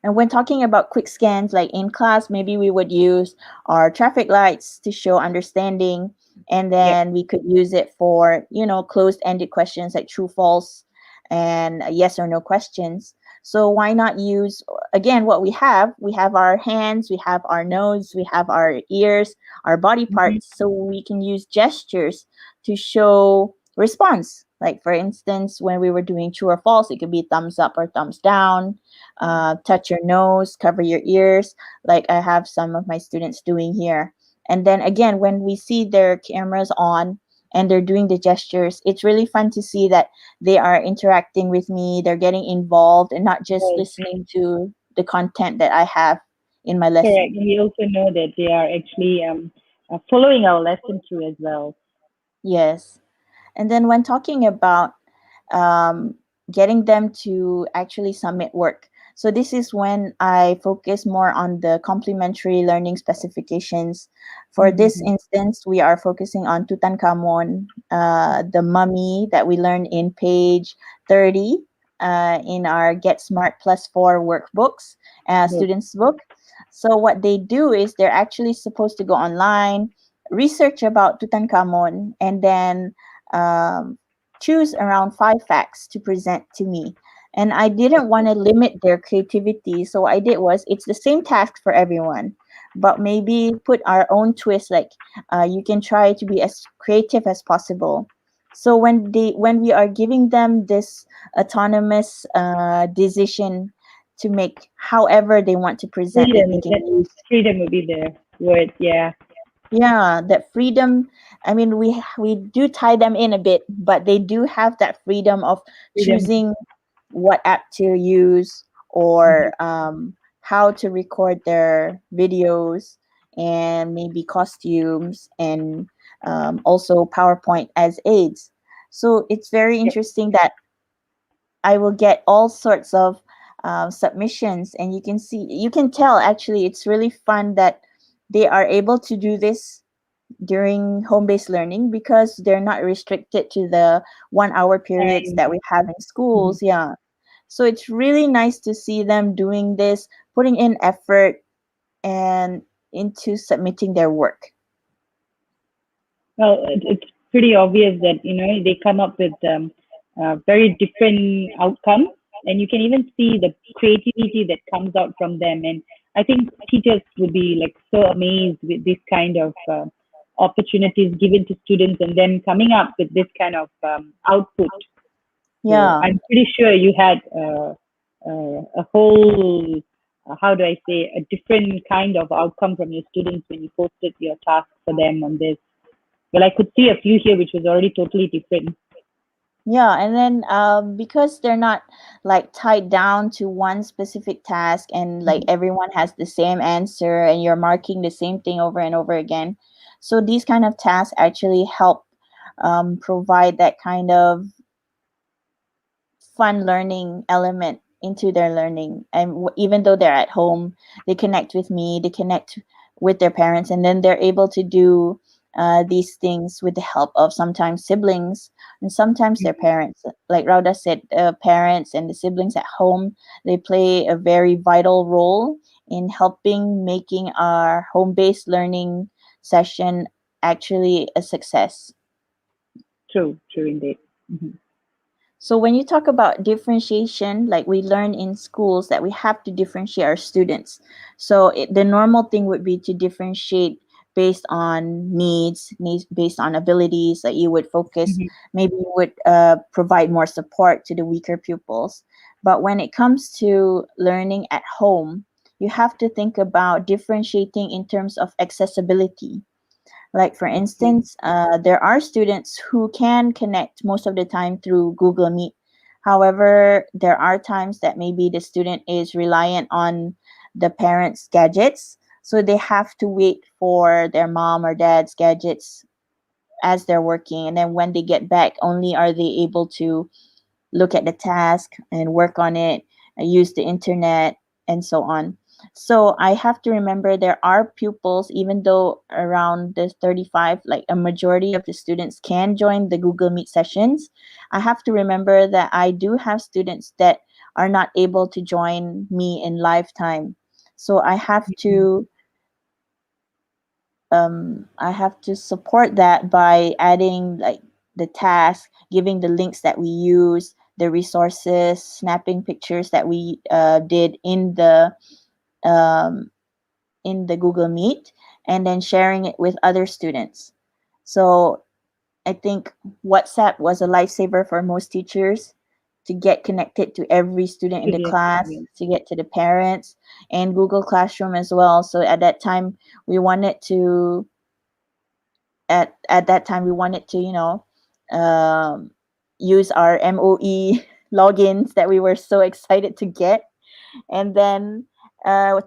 And when talking about quick scans, like in class, maybe we would use our traffic lights to show understanding, and Yep. then we could use it for, closed-ended questions like true, false, and yes or no questions. So why not use, again, what we have? We have our hands, we have our nose, we have our ears, our body Mm-hmm. parts. So we can use gestures to show response. Like for instance, when we were doing true or false, it could be thumbs up or thumbs down. Touch your nose, cover your ears, like I have some of my students doing here. And then again, when we see their cameras on and they're doing the gestures, it's really fun to see that they are interacting with me, they're getting involved and not just Right. listening to the content that I have in my Correct. lesson. We also know that they are actually following our lesson through as well. Yes. And then when talking about um, getting them to actually submit work. So this is when I focus more on the complementary learning specifications. For this Mm-hmm. instance, we are focusing on Tutankhamun, the mummy that we learn in page 30 in our Get Smart Plus 4 workbooks, Yep. students' book. So what they do is they're actually supposed to go online, research about Tutankhamun, and then um, choose around 5 facts to present to me. And I didn't want to limit their creativity. So what I did was, it's the same task for everyone, but maybe put our own twist. Like you can try to be as creative as possible. So when we are giving them this autonomous decision to make however they want to present, that Freedom. they can That use. freedom would be the word. Yeah. Yeah, that freedom. I mean, we do tie them in a bit, but they do have that freedom of Freedom. choosing what app to use, Mm-hmm. or how to record their videos, and maybe costumes, and also PowerPoint as aids. So it's very Yep. interesting that I will get all sorts of submissions, and you can tell actually it's really fun that they are able to do this during home-based learning, because they're not restricted to the 1 hour periods Time. that we have in Mm-hmm. schools. Yeah. So it's really nice to see them doing this, putting in effort and into submitting their work. Well, it's pretty obvious that they come up with very different outcomes, and you can even see the creativity that comes out from them. And I think teachers would be like so amazed with this kind of opportunities given to students, and then coming up with this kind of output. So Yeah. I'm pretty sure you had a whole, how do I say, a different kind of outcome from your students when you posted your task for them on this. Well, I could see a few here which was already totally different. Yeah, and then because they're not like tied down to one specific task, and like Mhm. everyone has the same answer and you're marking the same thing over and over again. So these kind of tasks actually help provide that kind of fun learning element into their learning. And even though they're at home, they connect with me, they connect with their parents, and then they're able to do these things with the help of sometimes siblings and sometimes their parents. Like Rauda said, parents and the siblings at home, they play a very vital role in helping making our home-based learning session actually a success. True, true indeed. Mhm. So when you talk about differentiation, like we learn in schools that we have to differentiate our students. So the normal thing would be to differentiate based on needs based on abilities, that you would focus, Mhm. maybe you would provide more support to the weaker pupils. But when it comes to learning at home, you have to think about differentiating in terms of accessibility. Like for Okay. instance, there are students who can connect most of the time through Google Meet. However, there are times that maybe the student is reliant on the parents' gadgets, so they have to wait for their mom or dad's gadgets as they're working, and then when they get back, only are they able to look at the task and work on it, use the internet, and so on. So I have to remember there are pupils, even though around the 35, like a majority of the students can join the Google Meet sessions. I have to remember that I do have students that are not able to join me in lifetime. So I have to support that by adding like the task, giving the links that we use, the resources, snapping pictures that we did um, in the Google Meet, and then sharing it with other students. So I think WhatsApp was a lifesaver for most teachers to get connected to every student in the class, Yes. to get to the parents, and Google Classroom as well. So at that time, we wanted to at that time we wanted to um, use our MOE logins that we were so excited to get, and then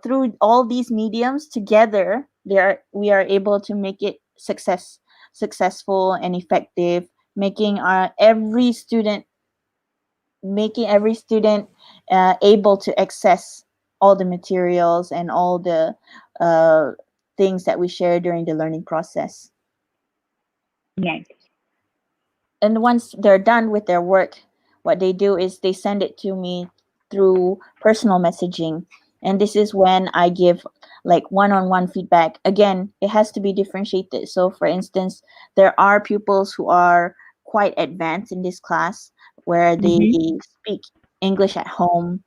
through all these mediums together we are able to make it successful and effective, making our every student able to access all the materials and all the uh, things that we share during the learning process. Nice. And once they're done with their work, what they do is they send it to me through personal messaging. And this is when I give like one-on-one feedback. Again, it has to be differentiated. So for instance, there are pupils who are quite advanced in this class where they Mm-hmm. speak English at home.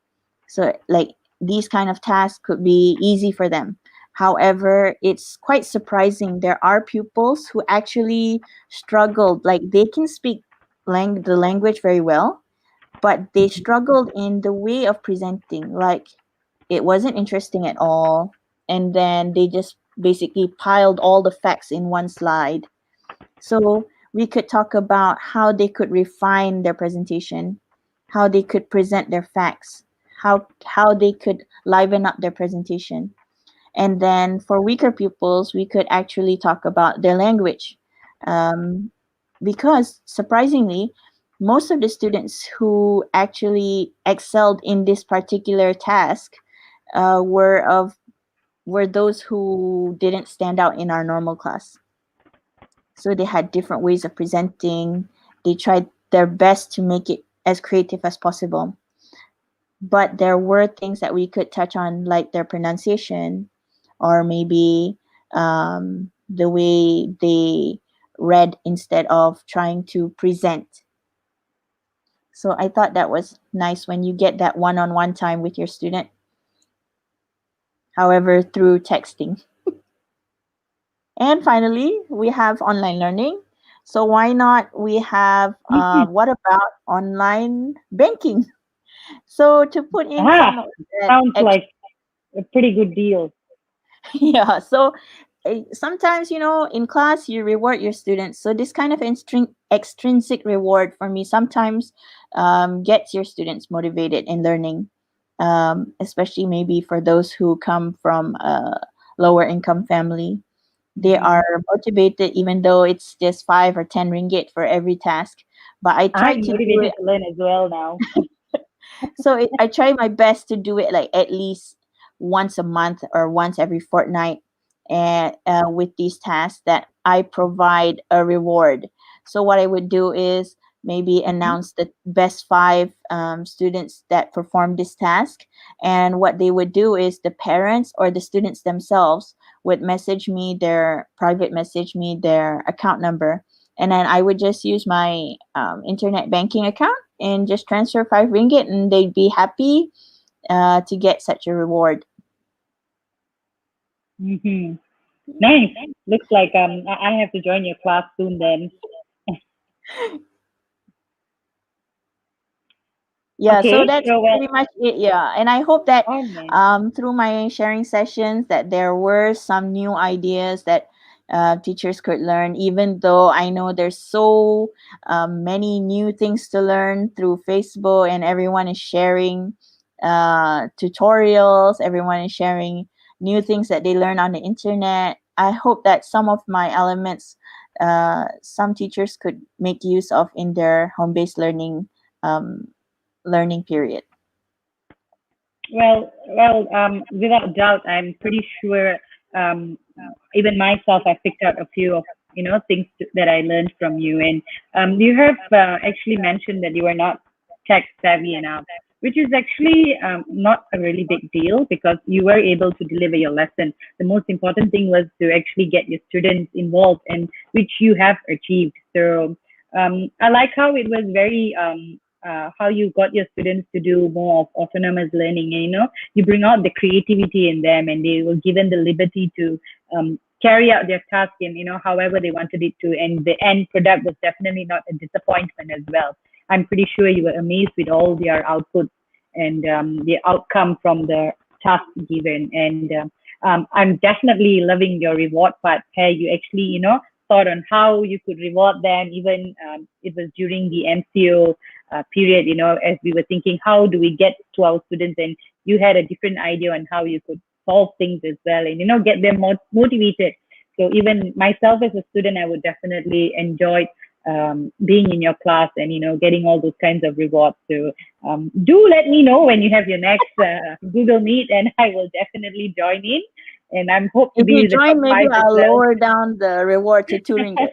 So like these kind of tasks could be easy for them. However, it's quite surprising. There are pupils who actually struggled. Like they can speak the language very well, but they struggled in the way of presenting. Like it wasn't interesting at all. And then they just basically piled all the facts in one slide. So we could talk about how they could refine their presentation, how they could present their facts, how they could liven up their presentation. And then for weaker pupils, we could actually talk about their language. Um, because surprisingly, most of the students who actually excelled in this particular task uh, were of were those who didn't stand out in our normal class. So they had different ways of presenting. They tried their best to make it as creative as possible. But there were things that we could touch on, like their pronunciation, or maybe the way they read instead of trying to present. So I thought that was nice when you get that one on one time with your student, however, through texting. And finally, we have online learning. So why not we have what about online banking? So to put in Ah, some of that sounds like a pretty good deal. yeah, so sometimes in class you reward your students, so this kind of extrinsic reward for me sometimes gets your students motivated in learning, especially maybe for those who come from a lower income family. They Mhm. are motivated even though it's just 5 or 10 ringgit for every task, but I try I'm to do motivated it. to learn as well now. So I try my best to do it like at least once a month or once every fortnight, and with these tasks that I provide a reward. So what I would do is maybe Mhm. announce the best five students that perform this task, and what they would do is the parents or the students themselves would private message me their account number, and then I would just use my internet banking account and just transfer 5 ringgit, and they'd be happy to get such a reward. Mhm. Nice. Looks like I have to join your class soon then. Yeah, so Okay. that's So well, pretty much it. Yeah, and I hope that oh man. through my sharing sessions that there were some new ideas that teachers could learn, even though I know there's so many new things to learn through Facebook, and everyone is sharing tutorials, everyone is sharing new things that they learn on the internet. I hope that some of my elements some teachers could make use of in their home-based um, learning period. Without doubt, I'm pretty sure. Um, Even myself, I picked out a few of things that I learned from you, and you have actually mentioned that you are not tech savvy enough, which is actually not a really big deal because you were able to deliver your lesson. The most important thing was to actually get your students involved, and which you have achieved. So I like how it was very how you got your students to do more of autonomous learning. And, you bring out the creativity in them, and they were given the liberty to carry out their task in however they wanted it to, and the end product was definitely not a disappointment as well. I'm pretty sure you were amazed with all their outputs and the outcome from the task given. And I'm definitely loving your reward part. Hey, you actually thought on how you could reward them. Even it was during the MCO period, as we were thinking, how do we get to our students? And you had a different idea on how you could solve things as well, and get them more motivated. So even myself as a student, I would definitely enjoy being in your class and getting all those kinds of rewards. So do let me know when you have your next Google Meet, and I will definitely join in. And I'm hope to If be you the top join, maybe five as I'll well. lower down the reward to 2 ringgit.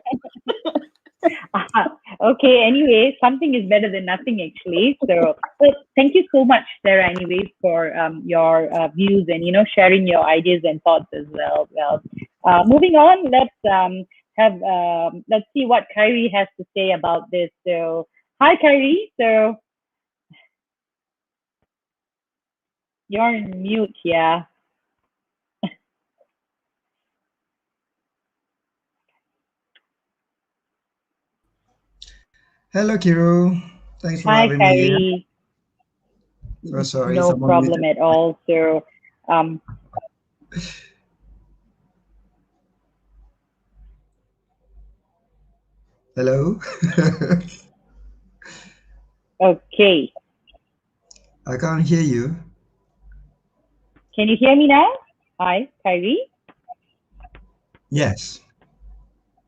Okay, anyway, something is better than nothing actually. So well, thank you so much, Sarah, anyways, for your views and sharing your ideas and thoughts as well. Moving on, let's see what Kyrie has to say about this. So hi, Kyrie. So you're on mute, yeah. Hello, Kiru. Thanks for Hi, having me here. Kyrie. Oh, sorry, No someone problem muted. at all. So um Hello. okay. I can't hear you. Can you hear me now? Hi, Kyrie. Yes.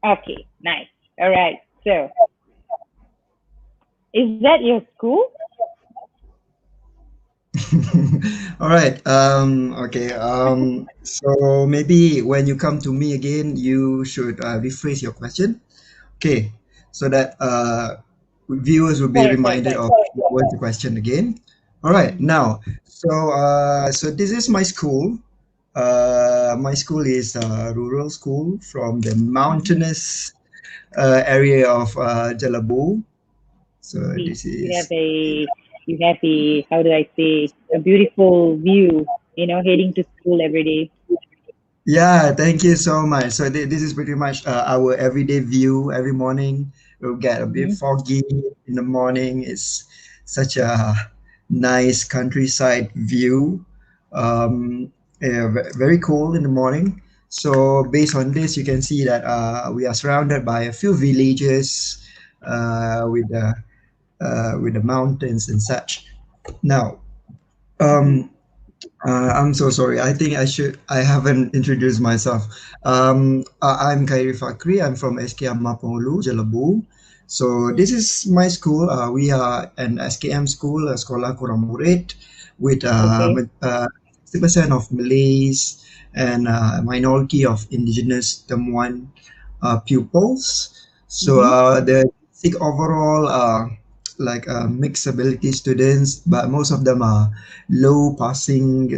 Okay, nice. All right. So, is that your school? All right. Okay. So maybe when you come to me again, you should rephrase your question. Okay. So that viewers will be reminded Perfect. of what's the question again. All right. Mhm. Now, so this is my school. My school is a rural school from the Mhm. mountainous area of Jalabu. So See, this is you have a how do I say a beautiful view. Heading to school every day. Yeah, thank you so much. So this is pretty much our everyday view every morning. We'll get a bit Mhm. foggy in the morning. It's such a nice countryside view. Yeah, very cool in the morning. So based on this, you can see that we are surrounded by a few villages with the mountains and such. Now, Mhm. um, I'm so sorry. I think I haven't introduced myself. I'm Khairi Fakri. I'm from SKM Mapolu, Jalabu. So this is my school. We are an SKM school, a Sekolah Kurang Murid, with Okay. 60% of Malays and a minority of indigenous Temuan pupils. So Mhm. the basic overall like mixed ability students, but most of them are low passing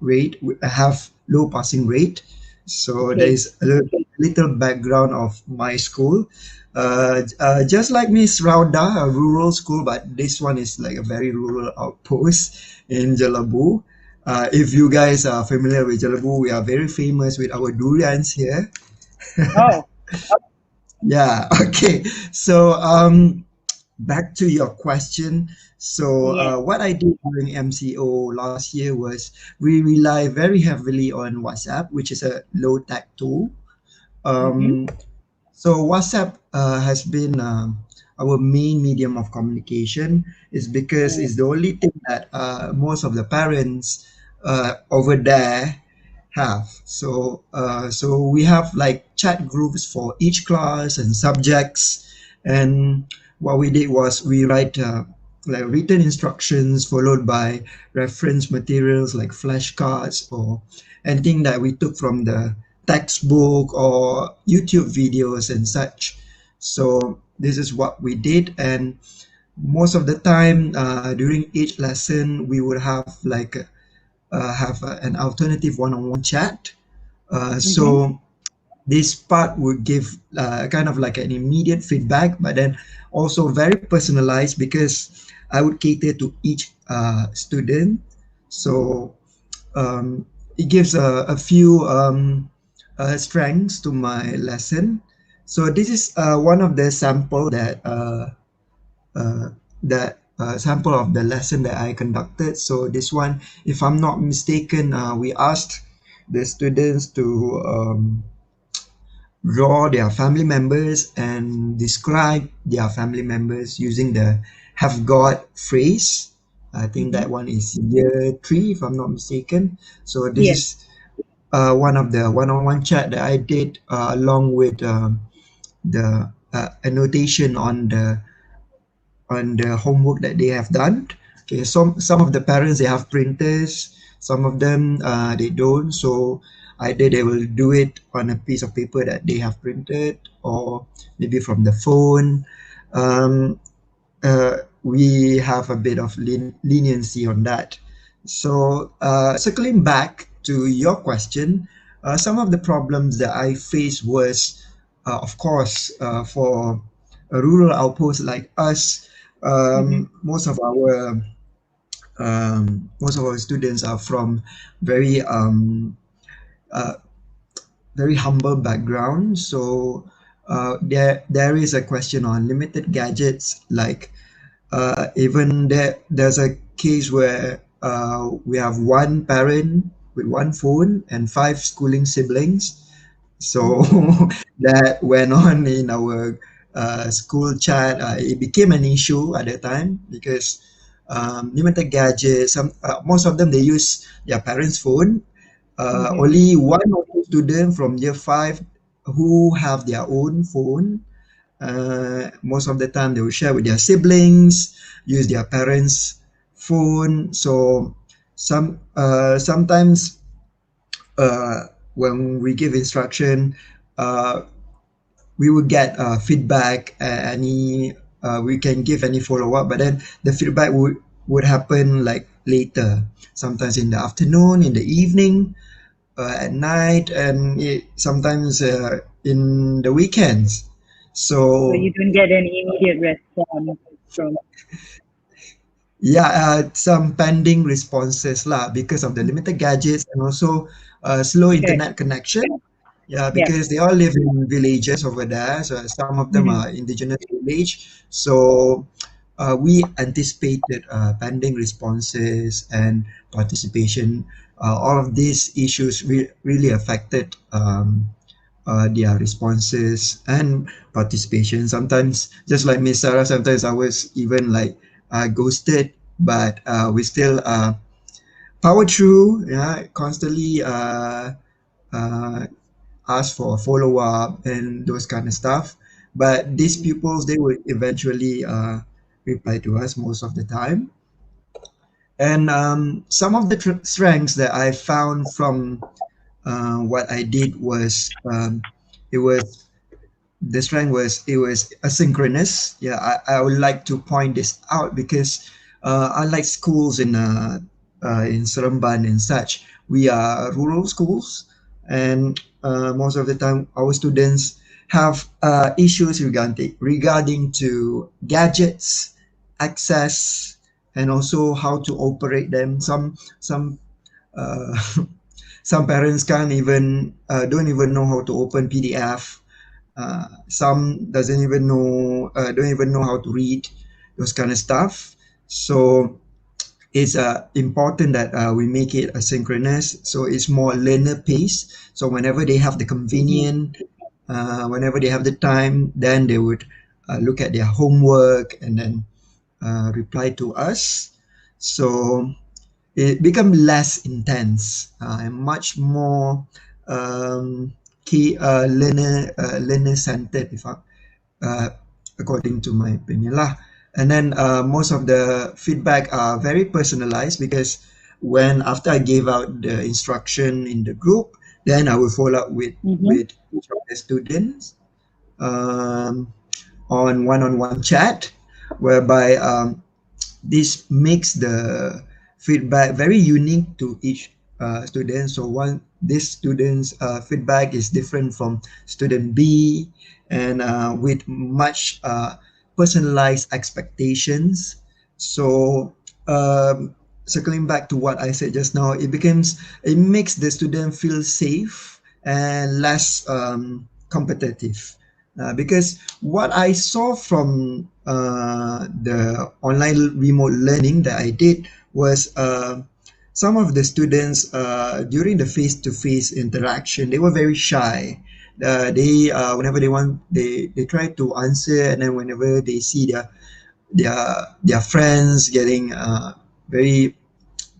rate, have low passing rate. So there Okay. is a little background of my school. Just like Miss Rauda, a rural school, but this one is like a very rural outpost in Jalabu. If you guys are familiar with Jalabu, we are very famous with our durians here. Oh. Yeah, okay. So back to your question. So, Yes. what I did during MCO last year was we rely very heavily on WhatsApp, which is a low tech tool. Mhm. Um, so, WhatsApp has been our main medium of communication, is because Mm. it's the only thing that most of the parents over there have. So we have like chat groups for each class and subjects, and what we did was we write like written instructions followed by reference materials like flashcards or anything that we took from the textbook or YouTube videos and such. So this is what we did, and most of the time during each lesson we would have like an alternative one-on-one chat. So this part would give kind of like an immediate feedback, but then also very personalized because I would cater to each student. So it gives a few strengths to my lesson. So this is one of the sample uh, sample of the lesson that I conducted. So this one, if I'm not mistaken, we asked the students to draw their family members and describe their family members using the have got phrase. I think that one is year 3, if I'm not mistaken. So this Yes. is one of the one-on-one chat that I did along with the annotation on the homework that they have done. Okay, some of the parents, they have printers, some of them they don't. So either they will do it on a piece of paper that they have printed, or maybe from the phone. We have a bit of leniency on that. So circling back to your question, some of the problems that I faced was, of course, for a rural outpost like us, most of our students are from very uh, very humble background. So there is a question on limited gadgets. Like even there's a case where we have one parent with one phone and 5 schooling siblings. So that went on in our school chat. It became an issue at the time because limited gadgets. Most of them, they use their parents' phone. Only one or two students from year 5 who have their own phone. Most of the time, they will share with their siblings, use their parents' phone. So sometimes when we give instruction, uh, we will get feedback. We can give any follow up, but then the feedback would happen like later, sometimes in the afternoon, in the evening, at night, and sometimes in the weekends. So So you don't get any immediate response from. yeah, some pending responses lah because of the limited gadgets and also slow Okay. internet connection. Yeah, Yeah. because they all live in villages over there. So some of them are indigenous village. So we anticipated pending responses and participation. All of these issues really affected their responses and participation. Sometimes, just like Miss Sarah, sometimes I was even like ghosted, but we still power through. Yeah, constantly uh, ask for a follow up and those kind of stuff. But these pupils, they will eventually reply to us most of the time. And some of the strengths that I found from what I did was it was the strength was it was asynchronous. Yeah, I would like to point this out because unlike schools in Seremban and such, we are rural schools, and most of the time our students have issues regarding to gadgets, access, and also how to operate them. Some uh, some parents can't even don't even know how to open PDF. Some doesn't even know don't even know how to read those kind of stuff. So it's important that we make it asynchronous, so it's more learner pace. So whenever they have the convenient, whenever they have the time, then they would look at their homework and then reply to us. So it become less intense and much more key learner centered, if I, uh, according to my opinion lah. And then most of the feedback are very personalized, because when after I gave out the instruction in the group, then I will follow up with each of the students um, on one-on-one chat, whereby this makes the feedback very unique to each student. So this student's feedback is different from student B, and with much personalized expectations. So circling back to what I said just now, it makes the student feel safe and less competitive. Because what I saw from the online remote learning that I did was some of the students during the face-to-face interaction, they were very shy. They whenever they try to answer, and then whenever they see their friends getting very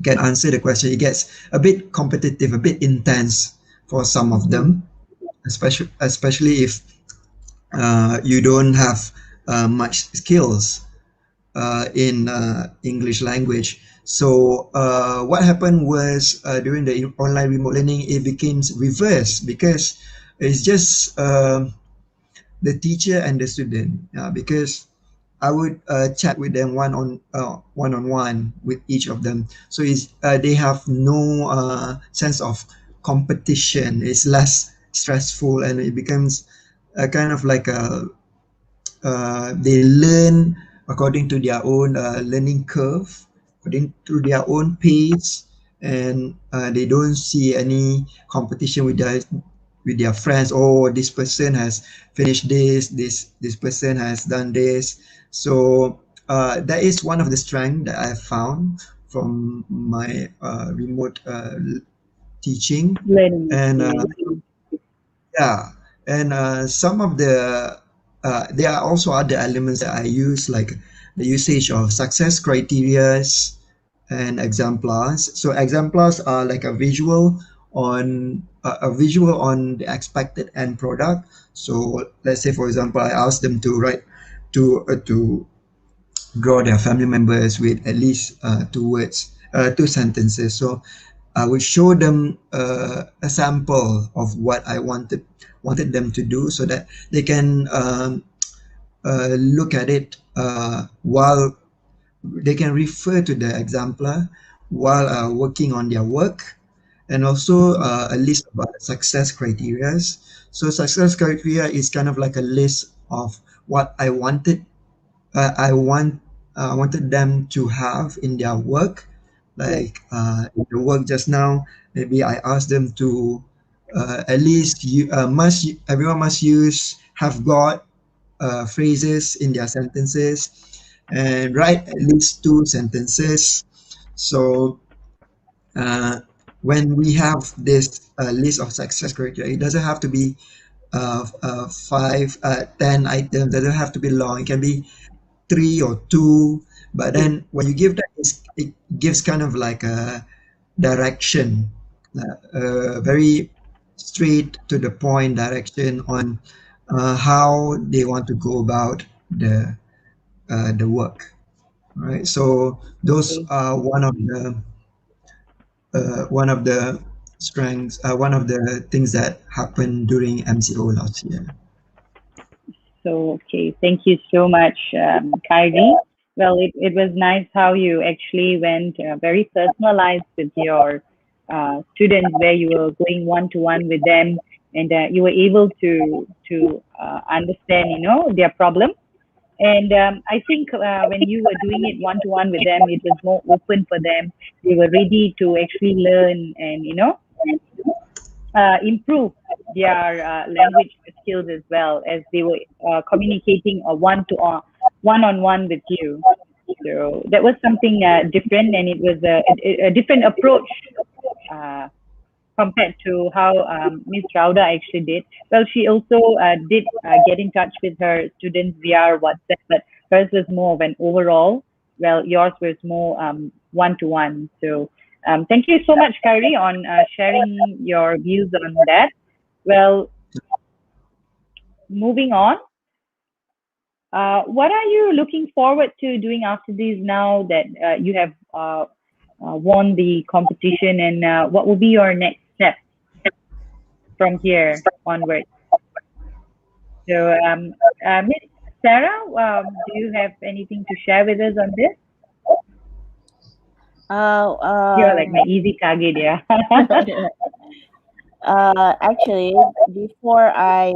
can answer the question, it gets a bit competitive, a bit intense for some of them, especially if you don't have much skills in English language. So what happened was during the online remote learning, it became reverse, because it's just the teacher and the student. Because I would chat with them one on one with each of them. So they have no sense of competition. It's less stressful, and it becomes a kind of like they learn according to their own learning curve, according to their own pace, and they don't see any competition with their friends. Oh, this person has finished this person has done this. So that is one of the strengths that I found from my remote teaching. Learning And experience. yeah, and some of the there are also other elements that I use, like the usage of success criterias and exemplars. So exemplars are like a visual on the expected end product. So let's say, for example, I ask them to write to draw their family members with at least two sentences. So I would show them a sample of what I wanted them to do, so that they can look at it while they can refer to the exemplar while working on their work, and also a list about success criteria. So success criteria is kind of like a list of what I wanted them to have in their work. Like in the work just now, maybe I asked them to at least everyone must use have got phrases in their sentences, and write at least two sentences. So uh, when we have this list of success criteria, it doesn't have to be 10 items. Doesn't have to be long. It can be three or two. But then when you give that, it gives kind of like a direction, very straight to the point direction on how they want to go about the work. Right. So those Okay. are one of the strengths, one of the things that happened during MCO last year. So, okay, thank you so much, Kyrie. Well, it was nice how you actually went very personalized with your students, where you were going one to one with them, and you were able to understand, their problem. And I think when you were doing it one to one with them, it was more open for them. They were ready to actually learn and improve their language skills as well, as they were communicating one on one with you. So that was something different, and it was a different approach uh, compared to how Miss Rauda actually did. Well, she also did get in touch with her students via WhatsApp, but hers was more of an overall. Well, yours was more one to one. So thank you so much, Kyrie, on sharing your views on that. Well, moving on. what are you looking forward to doing after this now that you have won the competition, and what will be your next step from here onwards? So, Miss Sarah, do you have anything to share with us on this? Uh, You're like um, my easy target, yeah. Actually, before I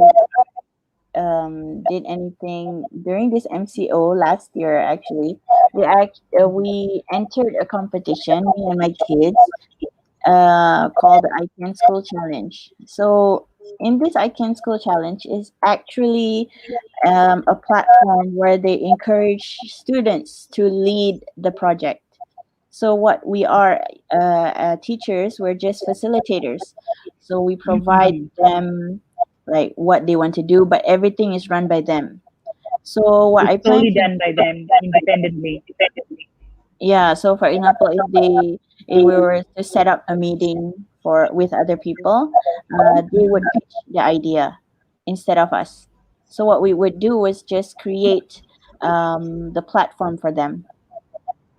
did anything during this MCO last year, actually, we entered a competition, me and my kids, called the I Can School Challenge. So in this I Can School Challenge is actually a platform where they encourage students to lead the project. So what we are, teachers, we're just facilitators. So we provide Mhm. them like what they want to do, but everything is run by them. So what It's I plan solely to done by them independently. Yeah, so for example, if we were to set up a meeting for with other people, they would pitch the idea instead of us. So what we would do was just create the platform for them.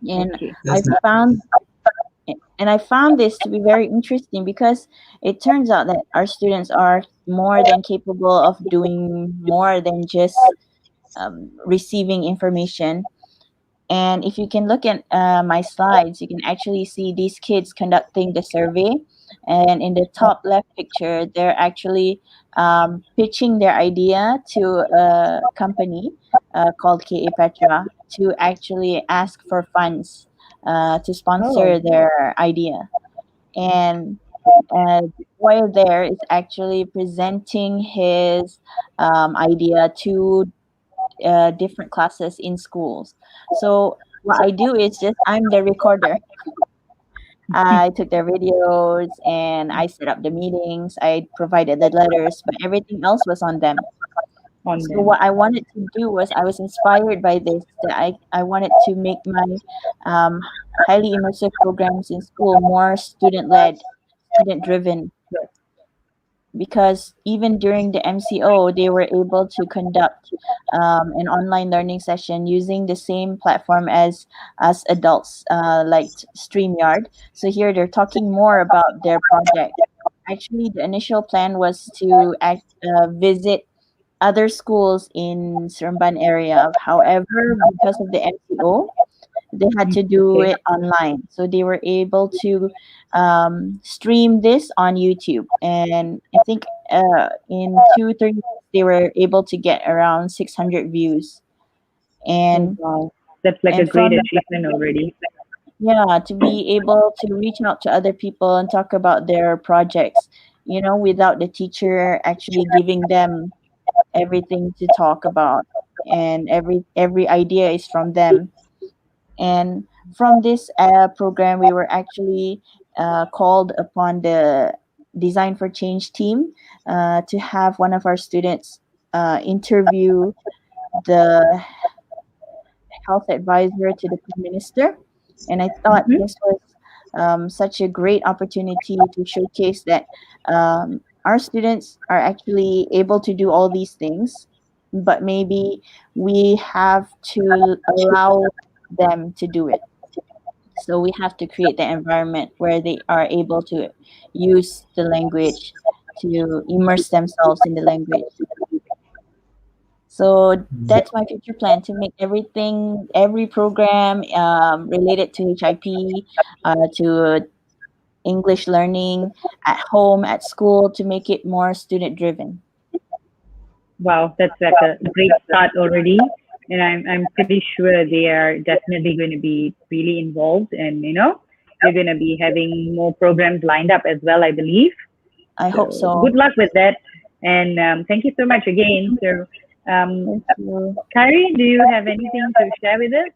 And Okay. I That's nice. found I found this to be very interesting because it turns out that our students are more than capable of doing more than just receiving information. And if you can look at my slides, you can actually see these kids conducting the survey. And in the top left picture, they're actually pitching their idea to a company called KA Petra to actually ask for funds to Oh, sponsor their idea. And the boy there is actually presenting his idea to different classes in schools. So what I do is just I'm the recorder. I took their videos and I set up the meetings. I provided the letters, but everything else was on them. on So them. what I wanted to do was I was inspired by this that I wanted to make my um, highly immersive programs in school more student led, student driven, because even during the MCO, they were able to conduct an online learning session using the same platform as adults, like StreamYard. So here they're talking more about their project. Actually, the initial plan was to visit other schools in Seremban area. However, because of the MCO, they had to do Okay. it online. So they were able to stream this on YouTube. And I think in 2, 3 weeks, they were able to get around 600 views. Oh, And wow. That's like a and great from achievement already. yeah, to be able to reach out to other people and talk about their projects, without the teacher actually giving them everything to talk about, and every idea is from them. And from this program, we were actually called upon the Design for Change team to have one of our students interview the health advisor to the Prime Minister. And I thought Hmm. this was such a great opportunity to showcase that our students are actually able to do all these things, but maybe we have to allow them to do it. So we have to create the environment where they are able to use the language to immerse themselves in the language. So that's my future plan to make every program related to HIP, to English learning at home, at school, to make it more student driven. Wow, that's like a great start already. And I'm pretty sure they are definitely going to be really involved, and they're going to be having more programs lined up as well, I believe. I hope So so. good luck with that. And thank you so much again. So, Thank you. Kyrie, do you have anything to share with us?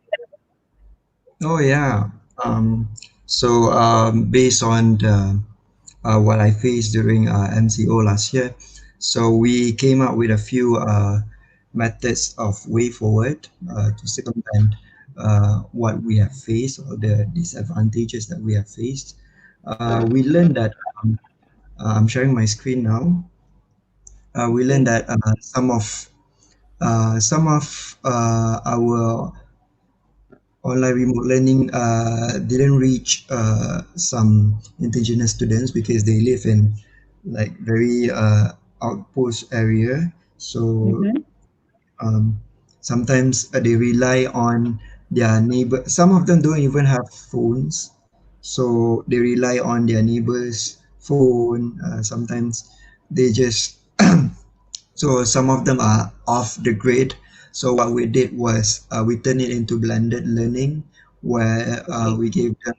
Oh yeah. Based on what I faced during MCO last year, so we came up with a few methods of way forward to circumvent what we have faced or the disadvantages that we have faced. We learned that I'm sharing my screen now. We learned Okay. that some of some of our online remote learning didn't reach some indigenous students because they live in like very outpost area. So Mm-hmm. um, sometimes they rely on their neighbor. Some of them don't even have phones, so they rely on their neighbor's phone. Sometimes they just so some of them are off the grid. So what we did was we turned it into blended learning, where Okay. we gave them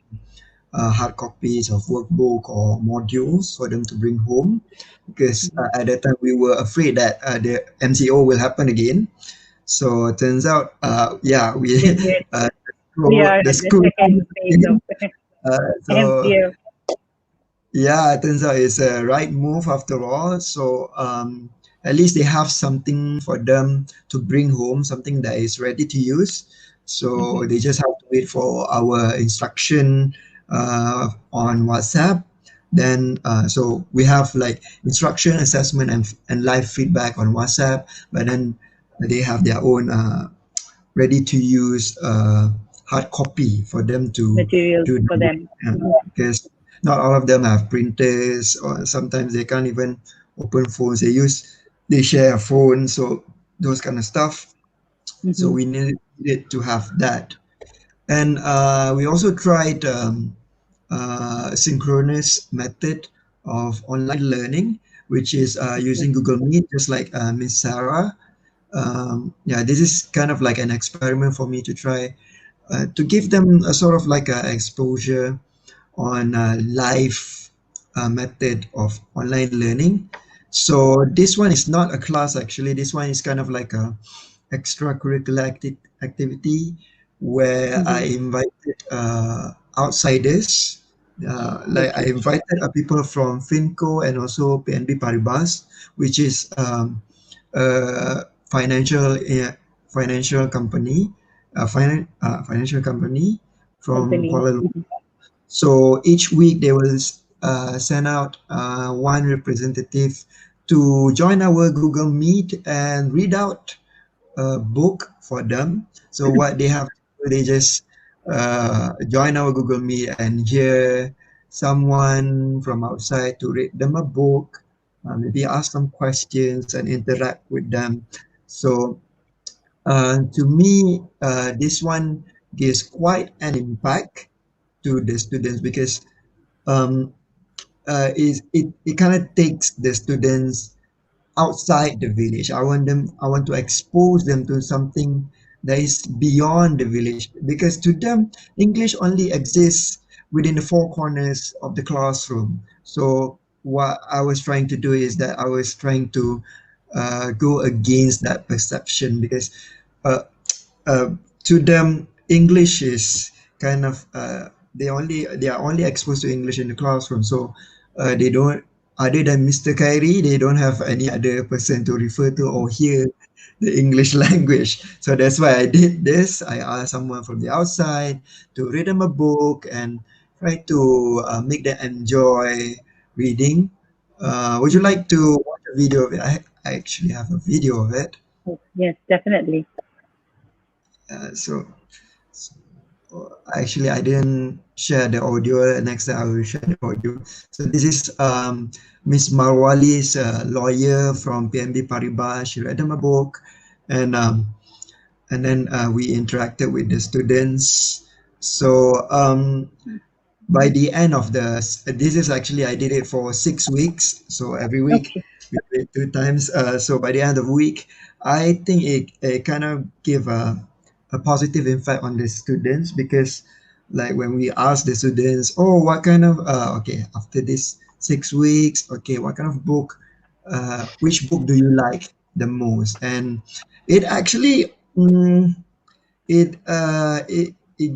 hard copies of workbook or modules for them to bring home, because Mm-hmm. at that time we were afraid that the MCO will happen again. So it turns out, yeah, we Yes, yes. We are the at the school second phase of so MCO. yeah, it turns out it's a right move after all. So at least they have something for them to bring home, something that is ready to use. So Mm-hmm. they just have to wait for our instruction on WhatsApp. Then so we have like instruction, assessment, and live feedback on WhatsApp. But then they have their own ready to use hard copy for them to Materials do for the work. them. Mhm. Because not all of them have printers, or sometimes they can't even open phones. They share a phone, so those kind of stuff. So Mhm. we needed to have that. And we also tried synchronous method of online learning, which is Okay. using Google Meet, just like Miss Sarah. Yeah, this is kind of like an experiment for me to try to give them a sort of like a exposure on a live method of online learning. So this one is not a class actually. This one is kind of like a extracurricular activity where I Mhm. invited outsiders. Like I Okay. invited people from Finco and also PNB Paribas, which is a financial company, financial company from Company. Kuala Lumpur. Mhm. So each week they will send out one representative to join our Google Meet and read out a book for them. So what they have to do, they just join our Google Meet and hear someone from outside to read them a book, maybe ask some questions and interact with them. So to me, this one gives quite an impact to the students because um, it kind of takes the students outside the village. I want to expose them to something that is beyond the village, because to them, English only exists within the four corners of the classroom. So what I was trying to do is that I was trying to go against that perception, because uh, uh, to them, English is kind of they are only exposed to English in the classroom. So they don't, other than Mr. Kyrie, they don't have any other person to refer to or hear the English language. So that's why I did this. I asked someone from the outside to read them a book and try to make them enjoy reading. Would you Mhm. like to watch a video of it? I actually have a video of it. Oh, yes, definitely. So actually, I didn't share the audio. Next time I will share the audio. So this is Miss Marwali is a lawyer from PNB Paribas. She read them a book, and then we interacted with the students. So by the end of this is actually I did it for 6 weeks. So every week Okay. we did it 2 times. So by the end of the week, I think it kind of give a positive impact on the students, because like when we ask the students, oh, what kind of okay, after this 6 weeks, okay, what kind of book, which book do you like the most? And it actually it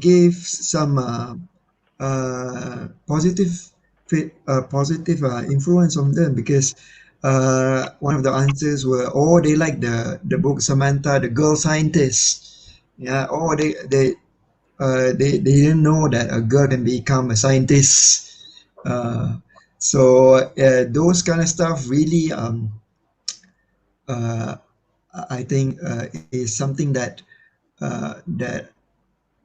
gave some positive positive influence on them, because one of the answers were, oh, they like the book Samantha the Girl Scientist. Yeah, oh, they didn't know that a girl can become a scientist. uh, so those kind of stuff really uh, I think is something that that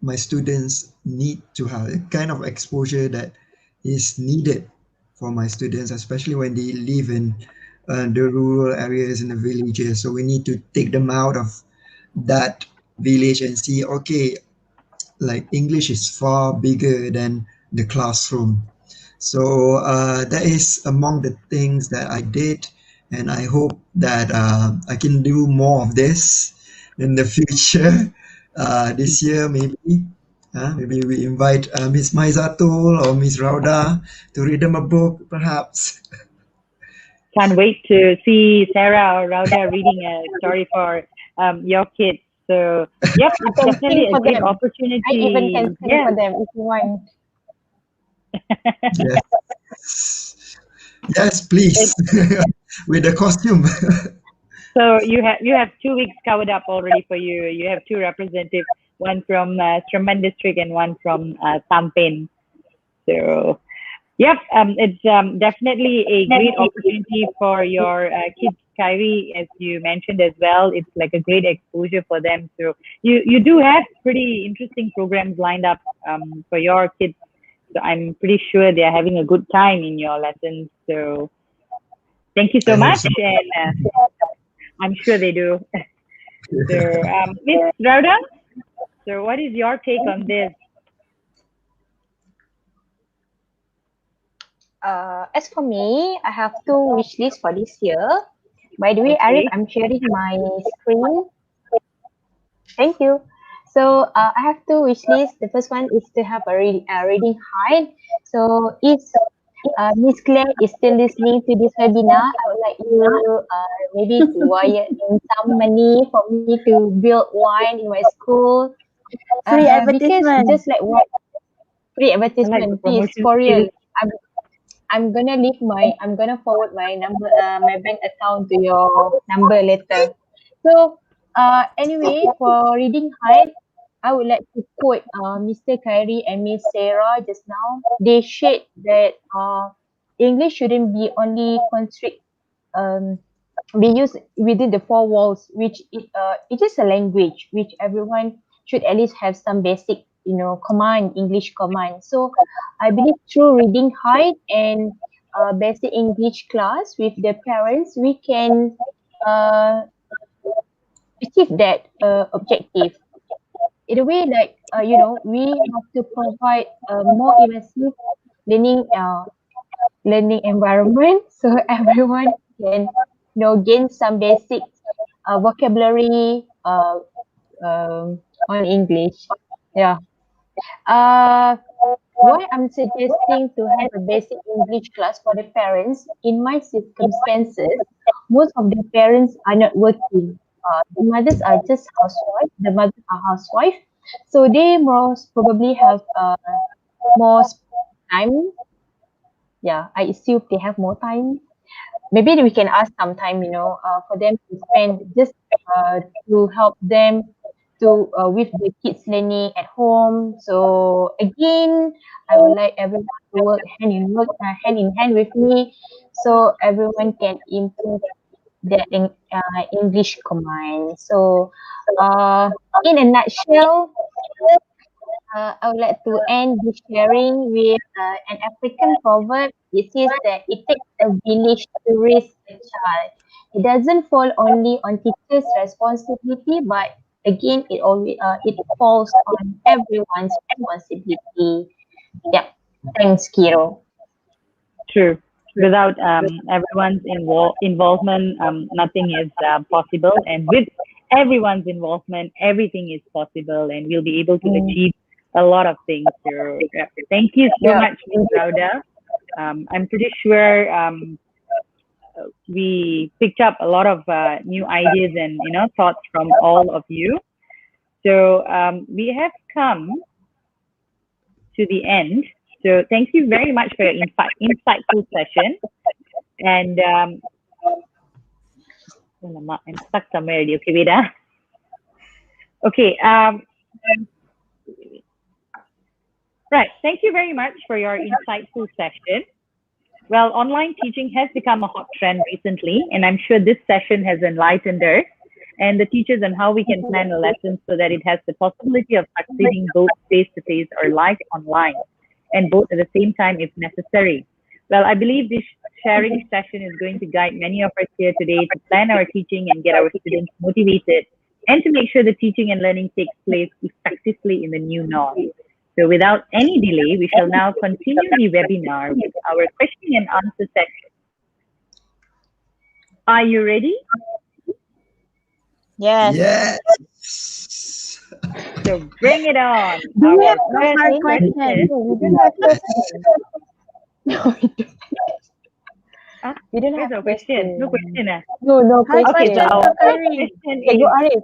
my students need to have, a kind of exposure that is needed for my students, especially when they live in the rural areas in the villages. So we need to take them out of that village and see, okay, like English is far bigger than the classroom. So that is among the things that I did, and I hope that I can do more of this in the future. This year, maybe. Maybe we invite Miss Maizatul or Miss Rauda to read them a book, perhaps. Can't wait to see Sarah or Rauda reading a story for your kids. So, yep, I it's can definitely sing a for great them. I even opportunity. can sing Yeah. for them if you want. Yes, yes, please, with the costume. So you have 2 weeks covered up already for you. You have two representatives, one from Straman district and one from Tampin. So yep, it's definitely a great opportunity for your kids, Kyrie, as you mentioned as well. It's like a great exposure for them. So you do have pretty interesting programs lined up for your kids. So I'm pretty sure they're having a good time in your lessons. So thank you I so hope much, so. and I'm sure they do. So Miss Rhoda, so what is your take on this? As for me, I have two wish lists for this year. By the way, Arif, Okay. I'm sharing my screen. Thank you. So I have two wish lists. The first one is to have a reading height. So if Miss Claire is still listening to this webinar, I would like you maybe to wire in some money for me to build one in my school. Free Because advertisement. just like what free I like the advertisement, please promotion for skills. real. I'm gonna forward my number, my bank account to your number later. So anyway, for reading height, I would like to quote Mr. Kyrie and Miss Sarah just now. They shared that English shouldn't be only um be used within the four walls, which it is a language which everyone should at least have some basic, English command. So I believe through reading height and basic English class with the parents, we can uh, achieve that objective. In a way, like we have to provide a more immersive learning learning environment so everyone can gain some basic vocabulary on English. Yeah. Uh, why I'm suggesting to have a basic English class for the parents, in my circumstances, most of the parents are not working. The mothers are just housewife. The mothers are housewife, so they most probably have more time. Yeah, I assume they have more time. Maybe we can ask sometime, for them to spend just to help them to with the kids learning at home. So again, I would like everyone to hand in hand with me, so everyone can improve their English command. So, in a nutshell, I would like to end this sharing with an African proverb. It says that it takes a village to raise a child. It doesn't fall only on teachers' responsibility, but again, it falls on everyone's responsibility. Yeah. Thanks, Kiro. True. Without everyone's involvement, nothing is possible. And with everyone's involvement, everything is possible, and we'll be able to Mm, achieve a lot of things. So, yeah. Thank you so yeah. much, Ms. Rauda. I'm pretty sure we picked up a lot of new ideas and thoughts from all of you. So we have come to the end. So thank you very much for your insightful session. And alamak, I'm stuck somewhere already. Okay, wait. Okay. Right. Thank you very much for your insightful session. Well, online teaching has become a hot trend recently, and I'm sure this session has enlightened us. and the teachers on how we can plan a lesson so that it has the possibility of succeeding both face to face or like online, and both at the same time if necessary. Well, I believe this sharing session is going to guide many of us here today to plan our teaching and get our students motivated and to make sure the teaching and learning takes place effectively in the new norm. So without any delay, we shall now continue the webinar with our question and answer section. Are you ready? Yes. Yes. So bring it on. Do we Our have no first hard question? We don't have question. No, we don't. Ah, We don't where's have our question? No question. question. No Hard Okay, question. so our question, first Khairi. question Cikgu is, Arif.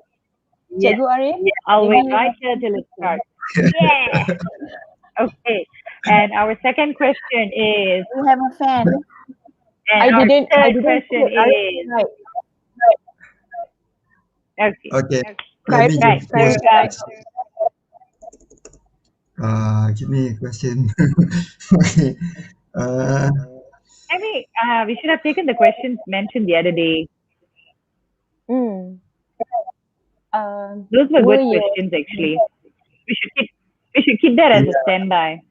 yeah, Cikgu Arif. I'll Maybe wait you right have here till it question. starts. Yeah. Okay. And our second question is, We have a fan. and I our didn't third question put Arif is, right. okay. Okay. Let me Right. give So, you give me a question. Okay. maybe we should have taken the questions mentioned the other day. Hmm. Those were Were good you? questions, actually. We should keep that as a Yeah. standby.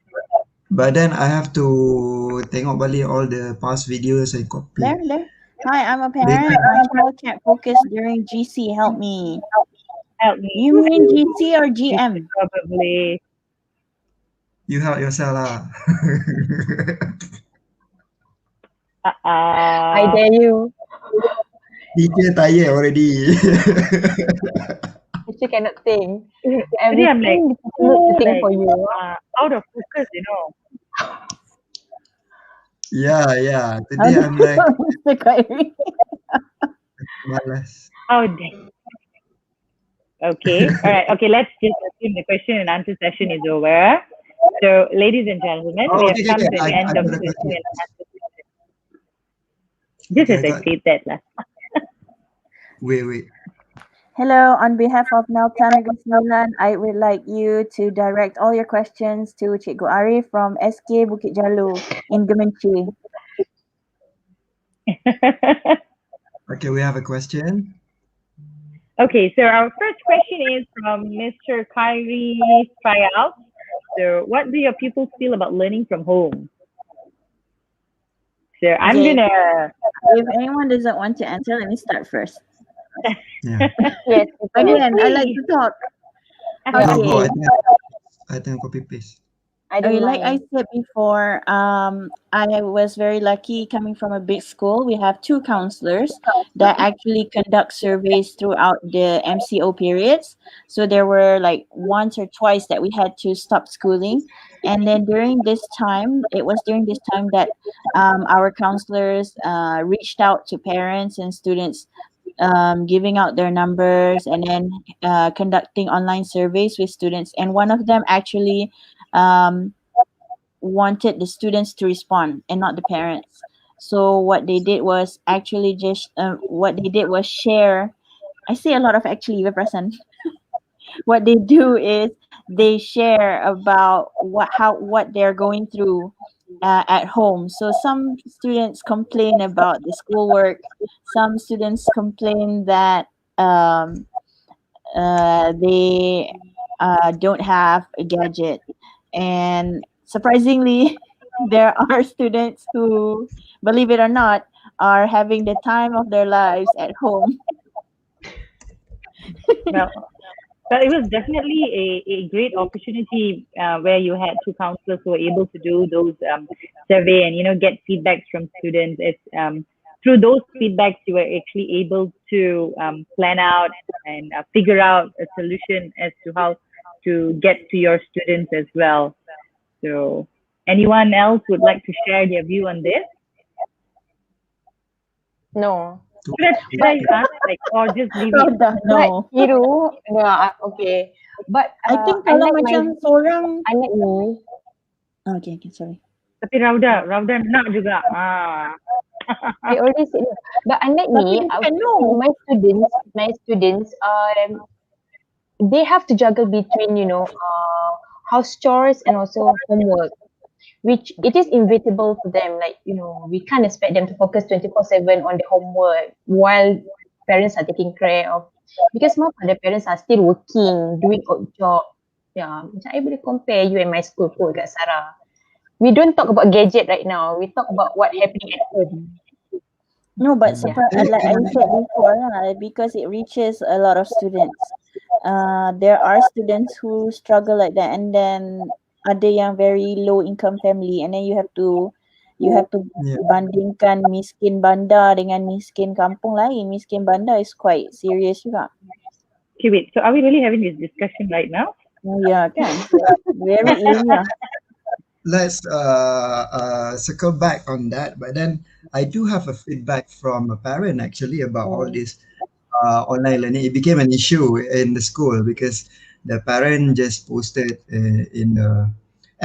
But then I have to tengok balik all the past videos and copy. There. Hi, I'm a parent. My child can't focus during GC. Help me. Help me. You mean GC or GM? Probably. You help yourself lah. I dare you. Teacher tired already. Teacher cannot think. Really, I'm like, Everything the teacher need to think like, for you. out of focus, you know. Yeah. Today I'm like Mr. Khairi. malas. Oh, dang. Okay. All right. Okay. Let's just assume the question and answer session is over. So, ladies and gentlemen, Oh, we okay, have come okay. to the end I of got the a question question. and answer session. Just Okay, as I said that lah. Wait. Hello, on behalf of Melta Negeri Sembilan, I would like you to direct all your questions to Cikgu Arif from SK Bukit Jalil in Gemenci. Okay, we have a question. Okay. So, our first question is from Mr. Khairi Tryout. So, what do your pupils feel about learning from home? So, I'm Okay. gonna. If anyone doesn't want to answer, let me start first. Yeah. Yes. Again, I like to talk. Go. Okay. I think copy paste. I don't Okay, like I mind. said before, I was very lucky coming from a big school. We have 2 counselors that actually conduct surveys throughout the MCO periods. So there were like once or twice that we had to stop schooling. And then during this time, it was during this time that our counselors reached out to parents and students, giving out their numbers and then conducting online surveys with students. And one of them actually wanted the students to respond and not the parents. So what they did was actually just share. I see a lot of actually person. What they do is they share about what they're going through at home. So some students complain about the schoolwork. Some students complain that they don't have a gadget, and surprisingly, there are students who, believe it or not, are having the time of their lives at home. Well, it was definitely a great opportunity where you had 2 counselors who were able to do those survey and get feedbacks from students. It's through those feedbacks you were actually able to plan out and figure out a solution as to how to get to your students as well. So, anyone else would like to share their view on this? No. Should I ask, or just leave it? Raudah, no. But Hiru, yeah, okay. But I think kalau unlike macam seorang. unlike me, Okay, sorry. Tapi Raudah nak juga. I already said no. But unlike me, my students, they have to juggle between, house chores and also homework, which it is inevitable for them. Like, we can't expect them to focus 24/7 on the homework while parents are taking care of Because most of the parents are still working, doing odd job. Yeah, macam I boleh compare you and my school kot kat Sarah. We don't talk about gadget right now. We talk about what happening at home. No, but Yeah. like I said before, because it reaches a lot of students. There are students who struggle like that, and then ada yang very low income family, and then you have to Yeah. bandingkan miskin bandar dengan miskin kampung lain. Miskin bandar is quite serious juga. Okay, wait. So are we really having this discussion right now? Oh yeah, kan? Very ilmiah. Let's circle back on that. But then I do have a feedback from a parent actually about all this online learning. It became an issue in the school because the parent just posted in the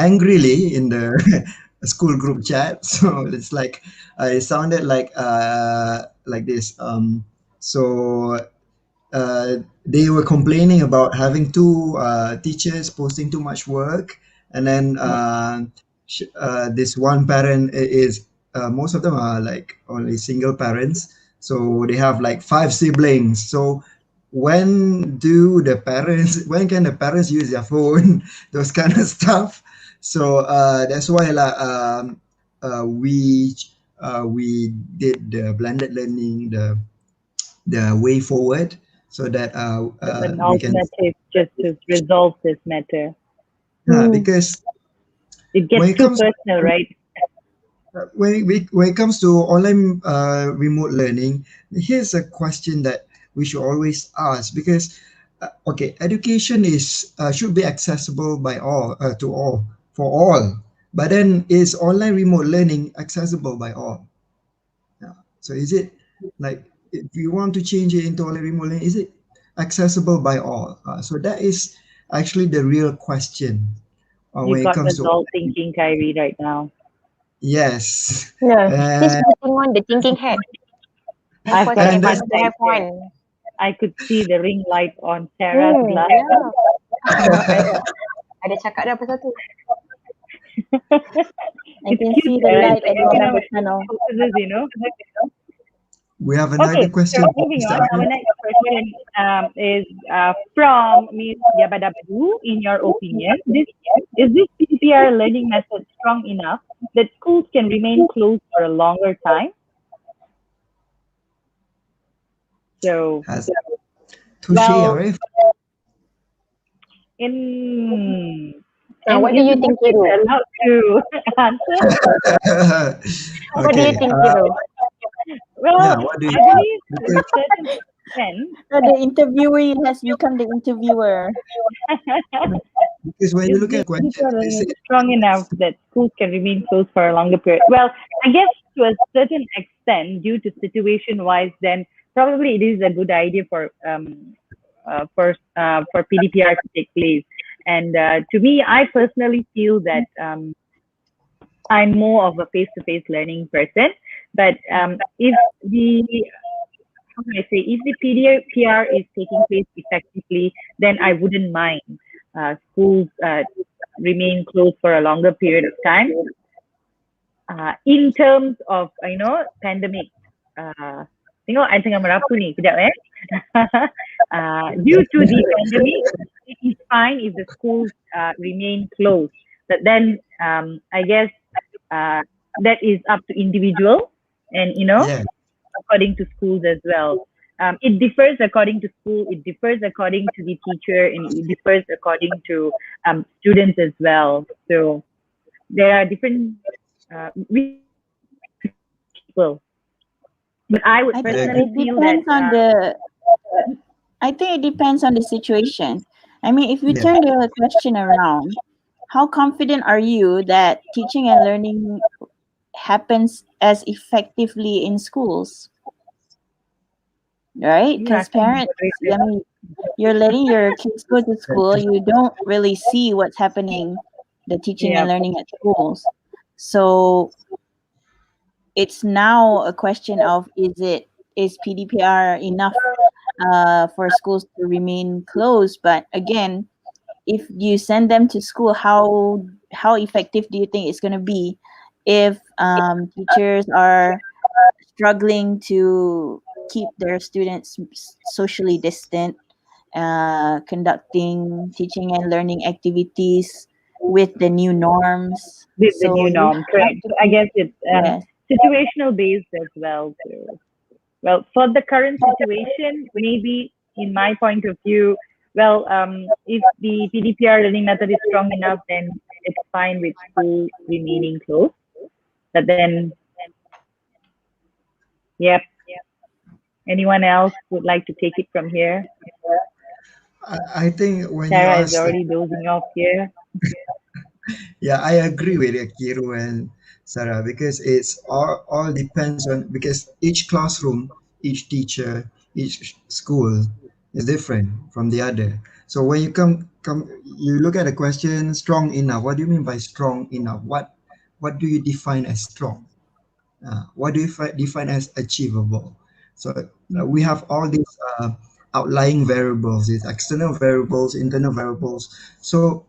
angrily in the school group chat. So it's like it sounded like this. So they were complaining about having two teachers posting too much work, and then this one parent is most of them are like only single parents, so they have like 5 siblings. So when can the parents use their phone, those kind of stuff. So that's why we did the blended learning, the way forward, so that An we can alternative just to resolve this matter. because It when gets it too comes personal, right? when it comes to online remote learning, here's a question that we should always ask, because okay, education is should be accessible by all, to all, for all, but then is online remote learning accessible by all? Yeah. So is it like, if you want to change it into online remote learning, is it accessible by all? So that is actually the real question You when it got comes us to all thinking, Kyrie, right now. yes. Yeah. She's And putting on the thinking hat. And I've for got that, and I that's must have one. I could see the ring light on Sarah's glass. Yeah. Ada cakap dah pasal tu. I can It's see cute, the Sarah. light It's at like, the end you of know, the tunnel. focuses, you know. we have another Okay, question. so moving on. Our next question is from Ms. Yabadabadu. In your opinion, is this PPR learning method strong enough that schools can remain closed for a longer time? So, Has touche, well, Arif. What do you think, Kiru? allowed to answer? What do you think, Kiru? Well, Yeah, what do I you believe to a think? certain extent, The interviewee has become the interviewer. Because when you is look the at questions, PPR they learning say strong enough that schools can remain closed for a longer period? Well, I guess to a certain extent, due to situation-wise, then probably it is a good idea for PDPR to take place. And to me, I personally feel that I'm more of a face-to-face learning person. But if the how can I say, if the PDPR is taking place effectively, then I wouldn't mind schools remain closed for a longer period of time. In terms of pandemic, tengok I tengah merapu ni kejap due to the pandemic, it is fine if the schools remain closed. But then I guess that is up to individual, and yeah, according to schools as well. It differs according to school, it differs according to the teacher, and it differs according to students as well. So there are different people. But I would I think personally it feel that depends on I think it depends on the situation. I mean, if you yeah. turn the question around, how confident are you that teaching and learning happens as effectively in schools? Right? Because parents, I mean, you're letting your kids go to school, you don't really see what's happening, the teaching and learning at schools. So it's now a question of, is PDPR enough for schools to remain closed? But again, if you send them to school, how effective do you think it's going to be if teachers are struggling to keep their students socially distant, conducting teaching and learning activities with the new norms. With the So new you norm, have correct. to So I guess it's yes. situational based as well too. Well, for the current situation, maybe in my point of view, well, if the PDPR learning method is strong enough, then it's fine with school remaining closed. But then, yep. Anyone else would like to take it from here? I think when you Sarah is ask, already dozing off here. yeah, I agree with Kiru and Sarah because it's all depends on because each classroom, each teacher, each school is different from the other. So when you come you look at the question strong enough. What do you mean by strong enough? What do you define as strong? What do you define as achievable? So we have all these outlying variables, these external variables, internal variables. So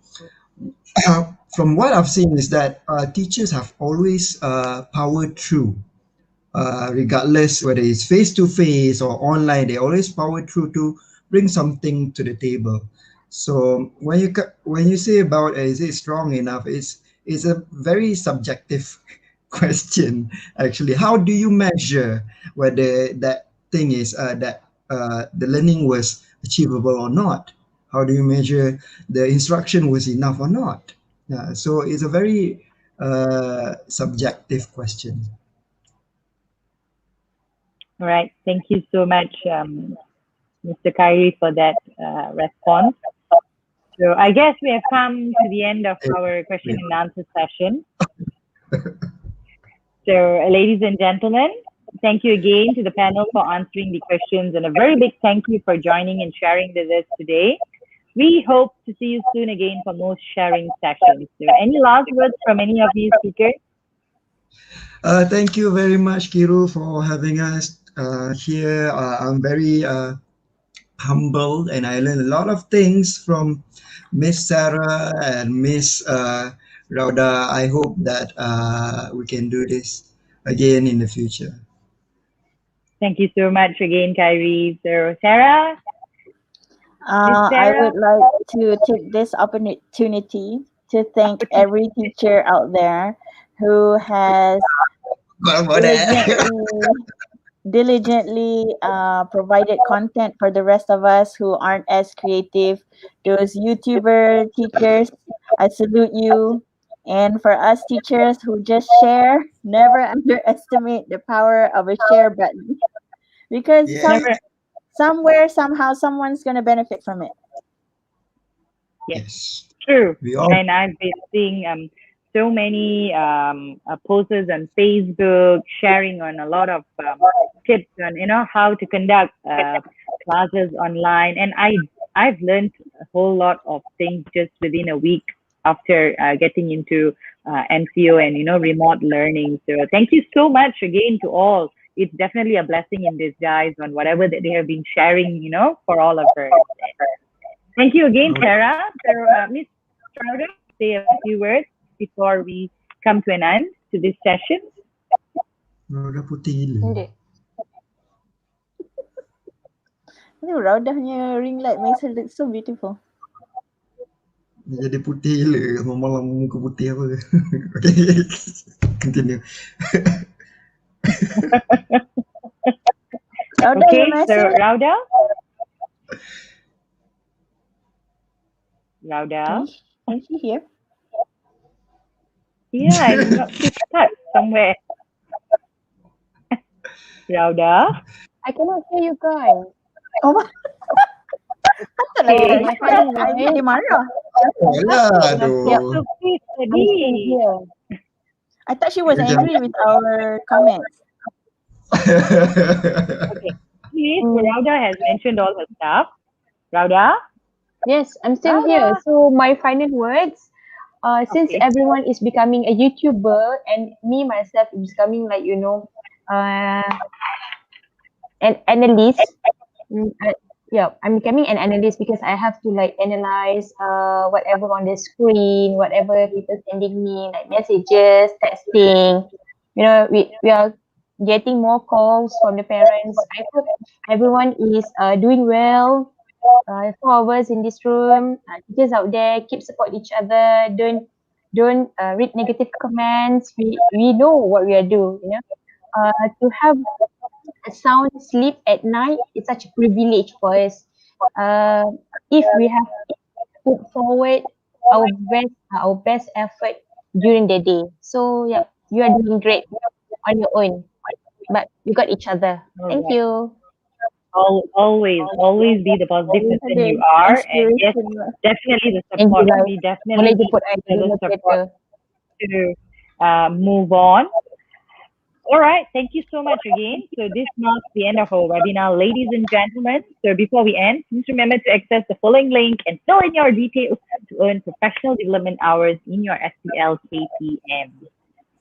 from what I've seen is that teachers have always powered through, regardless whether it's face to face or online. They always power through to bring something to the table. So when you say about is it strong enough, it's a very subjective question actually. How do you measure whether that thing is that the learning was achievable or not? How do you measure the instruction was enough or not? Yeah, so it's a very subjective question. All right. Thank you so much, Mr. Kyrie, for that response. So I guess we have come to the end of our question and answer session. So, ladies and gentlemen, thank you again to the panel for answering the questions, and a very big thank you for joining and sharing with us today. We hope to see you soon again for more sharing sessions. So, any last words from any of you speakers? Thank you very much, Kiru, for having us here. I'm very humbled, and I learned a lot of things from Miss Sarah and Miss Rauda. I hope that we can do this again in the future. Thank you so much again, Kyrie. So, Sarah? I Sarah? would like to take this opportunity to thank every teacher out there who has What about that? diligently provided content for the rest of us who aren't as creative. Those YouTuber teachers, I salute you. And for us teachers who just share, never underestimate the power of a share button because Yeah. Never. somewhere, somehow, someone's going to benefit from it. Yes. True. We all And I've been seeing so many posters on Facebook sharing on a lot of tips on how to conduct classes online, and I've learned a whole lot of things just within a week after getting into MCO and remote learning. So thank you so much again to all. It's definitely a blessing in disguise on whatever that they have been sharing, for all of us. Thank you again, Sarah. So, Ms. Crowder, say a few words before we come to an end to this session. Rauda putih gila. Raudahnya ring light makes her look so beautiful. Dia jadi putih gila. Malam muka putih apa. Okay. Continue. Okay, so Rauda? Rauda? Is she here? Yeah, I'm not stuck somewhere. Rauda? I cannot hear you guys. Oh, Okay. My final word. dia marah. Alah, aduh. So please, I'm still here. I thought she was angry with our comments. Okay. Please, Rauda has mentioned all her stuff. Rauda? Yes, I'm still Rauda. here. So my final words, since Okay. everyone is becoming a YouTuber and me myself is becoming like an analyst. I'm becoming an analyst because I have to like analyze whatever on the screen, whatever people sending me like messages, texting. We are getting more calls from the parents. I hope everyone is doing well. Four of us in this room, teachers out there, keep support each other. Don't read negative comments. We know what we are doing. To have a sound sleep at night is such a privilege for us. Uh, if we have put forward our best effort during the day. So yeah, you are doing great on your own, but you got each other. All Thank right. you. Always be the positive Always person ada you are, and yes, inspiration. definitely the Thank you support. guys. We definitely Boleh need jemput I each di other's rumah support kereta. to move on. All right, thank you so much again. So this marks the end of our webinar, ladies and gentlemen. So before we end, please remember to access the following link and fill in your details to earn professional development hours in your SPL KPM.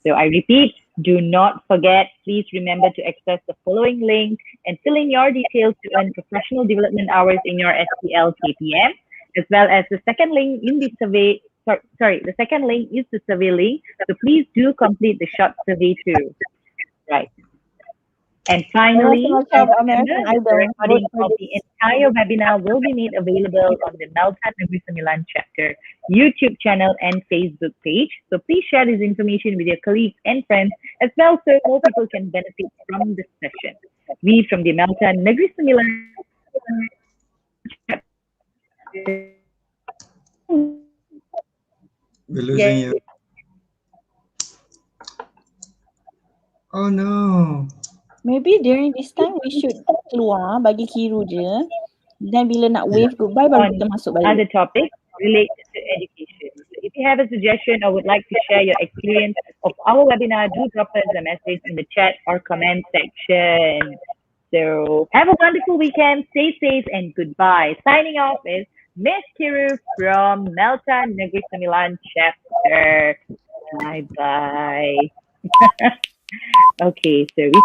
So I repeat, do not forget, please remember to access the following link and fill in your details to earn professional development hours in your SPL KPM, as well as the second link in the survey. The second link is the survey link. So please do complete the short survey too. Right. And finally, Macam please remember American that the Idol. recording Vote for of the this. entire webinar will be made available on the Meltan Negeri Sembilan chapter YouTube channel and Facebook page. So please share this information with your colleagues and friends as well, so more people can benefit from this session. We from the Meltan Negeri Sembilan chapter We're losing you. Oh no. Maybe during this time we should keluar bagi Kiru je. Dan bila nak Yeah. wave goodbye baru on kita masuk balik. other topics related to education. So if you have a suggestion or would like to share your experience of our webinar, do drop us a message in the chat or comment section. So have a wonderful weekend, stay safe, and goodbye. Signing off is Miss Kiru from Meltan Negeri Sembilan chapter. Bye bye. Okay, so we